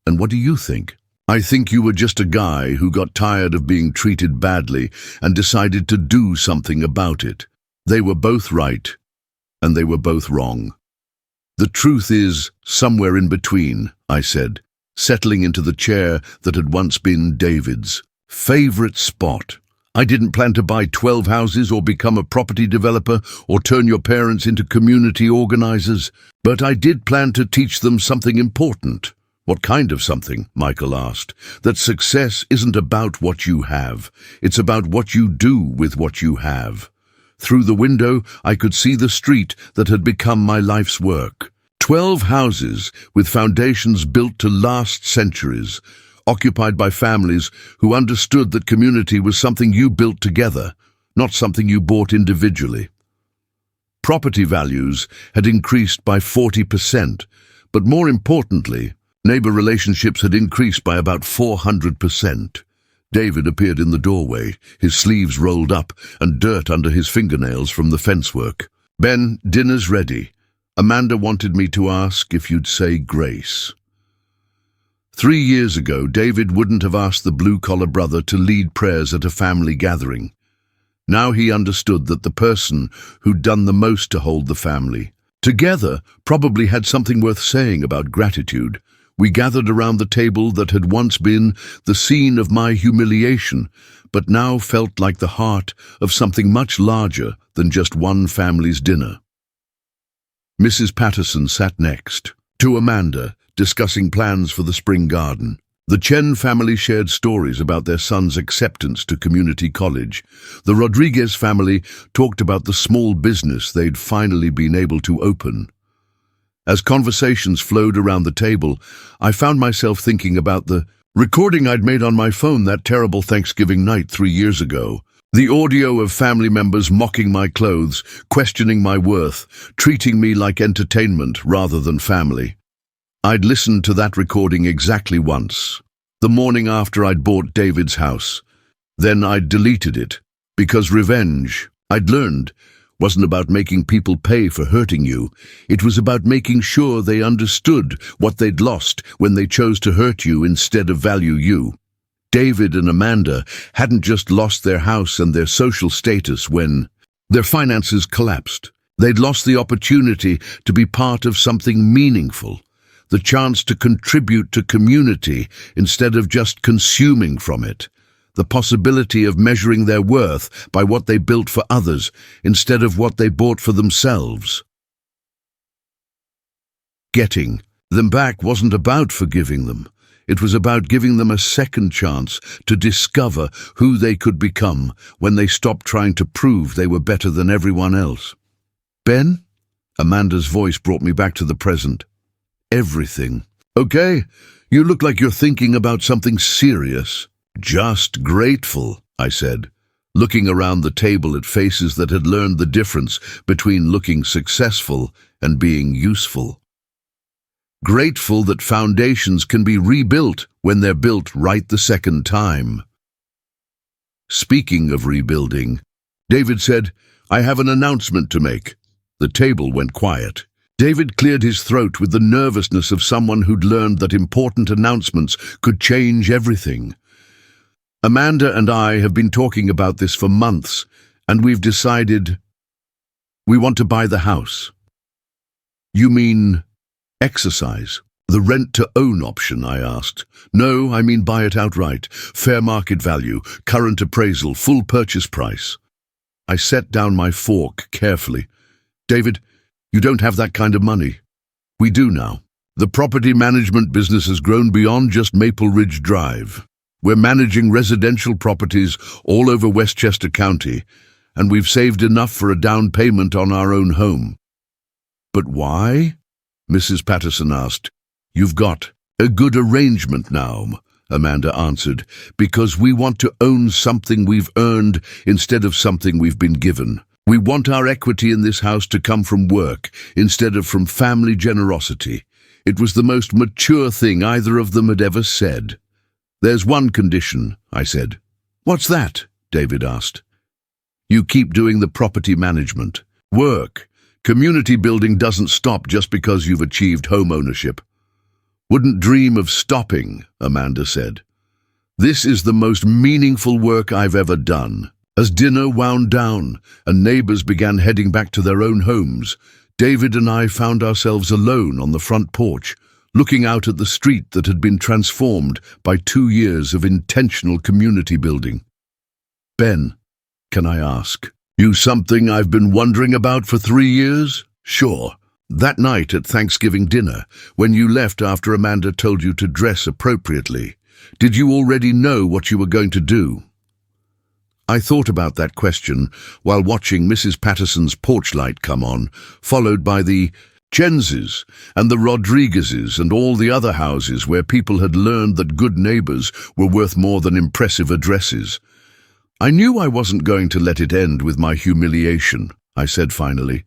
"And what do you think?" "I think you were just a guy who got tired of being treated badly and decided to do something about it. They were both right, and they were both wrong." "The truth is somewhere in between," I said, settling into the chair that had once been David's favorite spot. "I didn't plan to buy 12 houses or become a property developer or turn your parents into community organizers, but I did plan to teach them something important." "What kind of something?" Michael asked. "That success isn't about what you have. It's about what you do with what you have." Through the window, I could see the street that had become my life's work. 12 houses with foundations built to last centuries, occupied by families who understood that community was something you built together, not something you bought individually. Property values had increased by 40%, but more importantly, neighbor relationships had increased by about 400%. David appeared in the doorway, his sleeves rolled up and dirt under his fingernails from the fence work. "Ben, dinner's ready. Amanda wanted me to ask if you'd say grace." 3 years ago, David wouldn't have asked the blue-collar brother to lead prayers at a family gathering. Now he understood that the person who'd done the most to hold the family together probably had something worth saying about gratitude. We gathered around the table that had once been the scene of my humiliation, but now felt like the heart of something much larger than just one family's dinner. Mrs. Patterson sat next to Amanda, discussing plans for the spring garden. The Chen family shared stories about their son's acceptance to community college. The Rodriguez family talked about the small business they'd finally been able to open. As conversations flowed around the table, I found myself thinking about the recording I'd made on my phone that terrible Thanksgiving night 3 years ago. The audio of family members mocking my clothes, questioning my worth, treating me like entertainment rather than family. I'd listened to that recording exactly once, the morning after I'd bought David's house. Then I'd deleted it, because revenge, I'd learned, wasn't about making people pay for hurting you. It was about making sure they understood what they'd lost when they chose to hurt you instead of value you. David and Amanda hadn't just lost their house and their social status when their finances collapsed. They'd lost the opportunity to be part of something meaningful, the chance to contribute to community instead of just consuming from it, the possibility of measuring their worth by what they built for others instead of what they bought for themselves. Getting them back wasn't about forgiving them. It was about giving them a second chance to discover who they could become when they stopped trying to prove they were better than everyone else. "Ben?" Amanda's voice brought me back to the present. "Everything. Okay, you look like you're thinking about something serious." "Just grateful," I said, looking around the table at faces that had learned the difference between looking successful and being useful. Grateful that foundations can be rebuilt when they're built right the second time. Speaking of rebuilding, David said, "I have an announcement to make." The table went quiet. David cleared his throat with the nervousness of someone who'd learned that important announcements could change everything. "Amanda and I have been talking about this for months, and we've decided we want to buy the house." "You mean exercise the rent-to-own option?" I asked. "No, I mean buy it outright. Fair market value, current appraisal, full purchase price." I set down my fork carefully. "David, you don't have that kind of money." "We do now. The property management business has grown beyond just Maple Ridge Drive. We're managing residential properties all over Westchester County, and we've saved enough for a down payment on our own home." "But why?" Mrs. Patterson asked. "You've got a good arrangement now," Amanda answered, "because we want to own something we've earned instead of something we've been given. We want our equity in this house to come from work instead of from family generosity." It was the most mature thing either of them had ever said. "There's one condition," I said. "What's that?" David asked. "You keep doing the property management. Work. Community building doesn't stop just because you've achieved home ownership." "Wouldn't dream of stopping," Amanda said. "This is the most meaningful work I've ever done." As dinner wound down and neighbors began heading back to their own homes, David and I found ourselves alone on the front porch, looking out at the street that had been transformed by 2 years of intentional community building. "Ben, can I ask you something I've been wondering about for 3 years?" "Sure." "That night at Thanksgiving dinner, when you left after Amanda told you to dress appropriately, did you already know what you were going to do?" I thought about that question while watching Mrs. Patterson's porch light come on, followed by the Jenses and the Rodriguezes and all the other houses where people had learned that good neighbors were worth more than impressive addresses. "I knew I wasn't going to let it end with my humiliation," I said finally,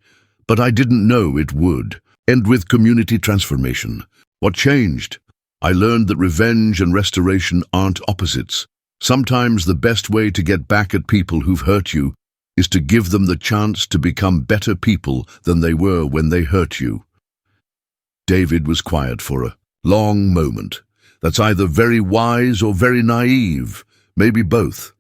"but I didn't know it would end with community transformation." "What changed?" "I learned that revenge and restoration aren't opposites. Sometimes the best way to get back at people who've hurt you is to give them the chance to become better people than they were when they hurt you." David was quiet for a long moment. "That's either very wise or very naive, maybe both."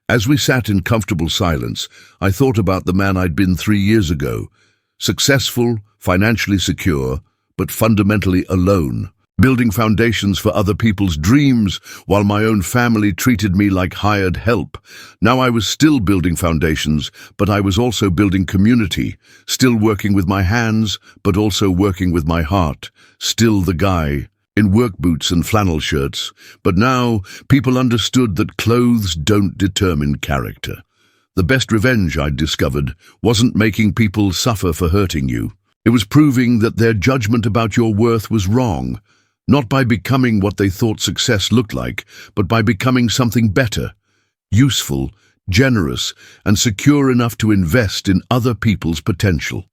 As we sat in comfortable silence, I thought about the man I'd been 3 years ago, successful, financially secure, but fundamentally alone, building foundations for other people's dreams while my own family treated me like hired help. Now I was still building foundations, but I was also building community, still working with my hands, but also working with my heart, still the guy in work boots and flannel shirts. But now people understood that clothes don't determine character. The best revenge, I'd discovered, wasn't making people suffer for hurting you. It was proving that their judgment about your worth was wrong. Not by becoming what they thought success looked like, but by becoming something better, useful, generous, and secure enough to invest in other people's potential.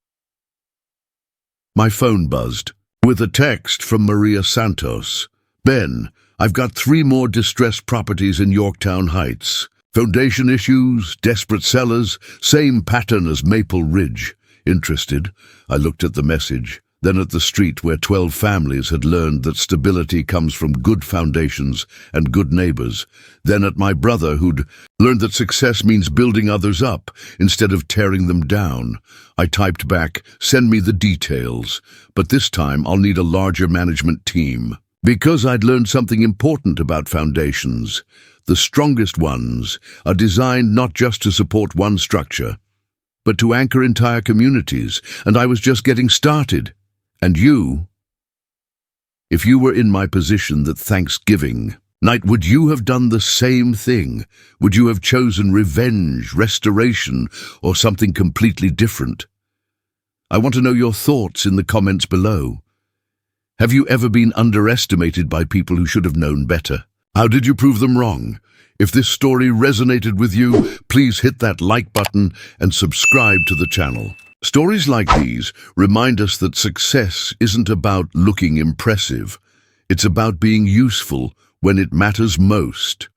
My phone buzzed, with a text from Maria Santos. "Ben, I've got 3 more distressed properties in Yorktown Heights. Foundation issues, desperate sellers, same pattern as Maple Ridge. Interested?" I looked at the message, then at the street where 12 families had learned that stability comes from good foundations and good neighbors, then at my brother who'd learned that success means building others up instead of tearing them down. I typed back, "Send me the details, but this time I'll need a larger management team." Because I'd learned something important about foundations. The strongest ones are designed not just to support one structure, but to anchor entire communities, and I was just getting started. And you, if you were in my position that Thanksgiving night, would you have done the same thing? Would you have chosen revenge, restoration, or something completely different? I want to know your thoughts in the comments below. Have you ever been underestimated by people who should have known better? How did you prove them wrong? If this story resonated with you, please hit that like button and subscribe to the channel. Stories like these remind us that success isn't about looking impressive. It's about being useful when it matters most.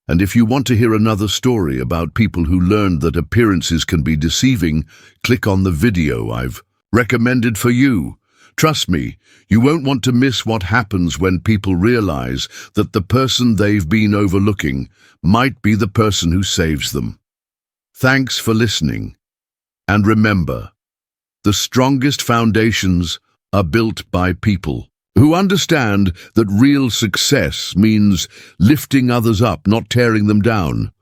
And if you want to hear another story about people who learned that appearances can be deceiving, click on the video I've recommended for you. Trust me, you won't want to miss what happens when people realize that the person they've been overlooking might be the person who saves them. Thanks for listening. And remember, the strongest foundations are built by people who understand that real success means lifting others up, not tearing them down.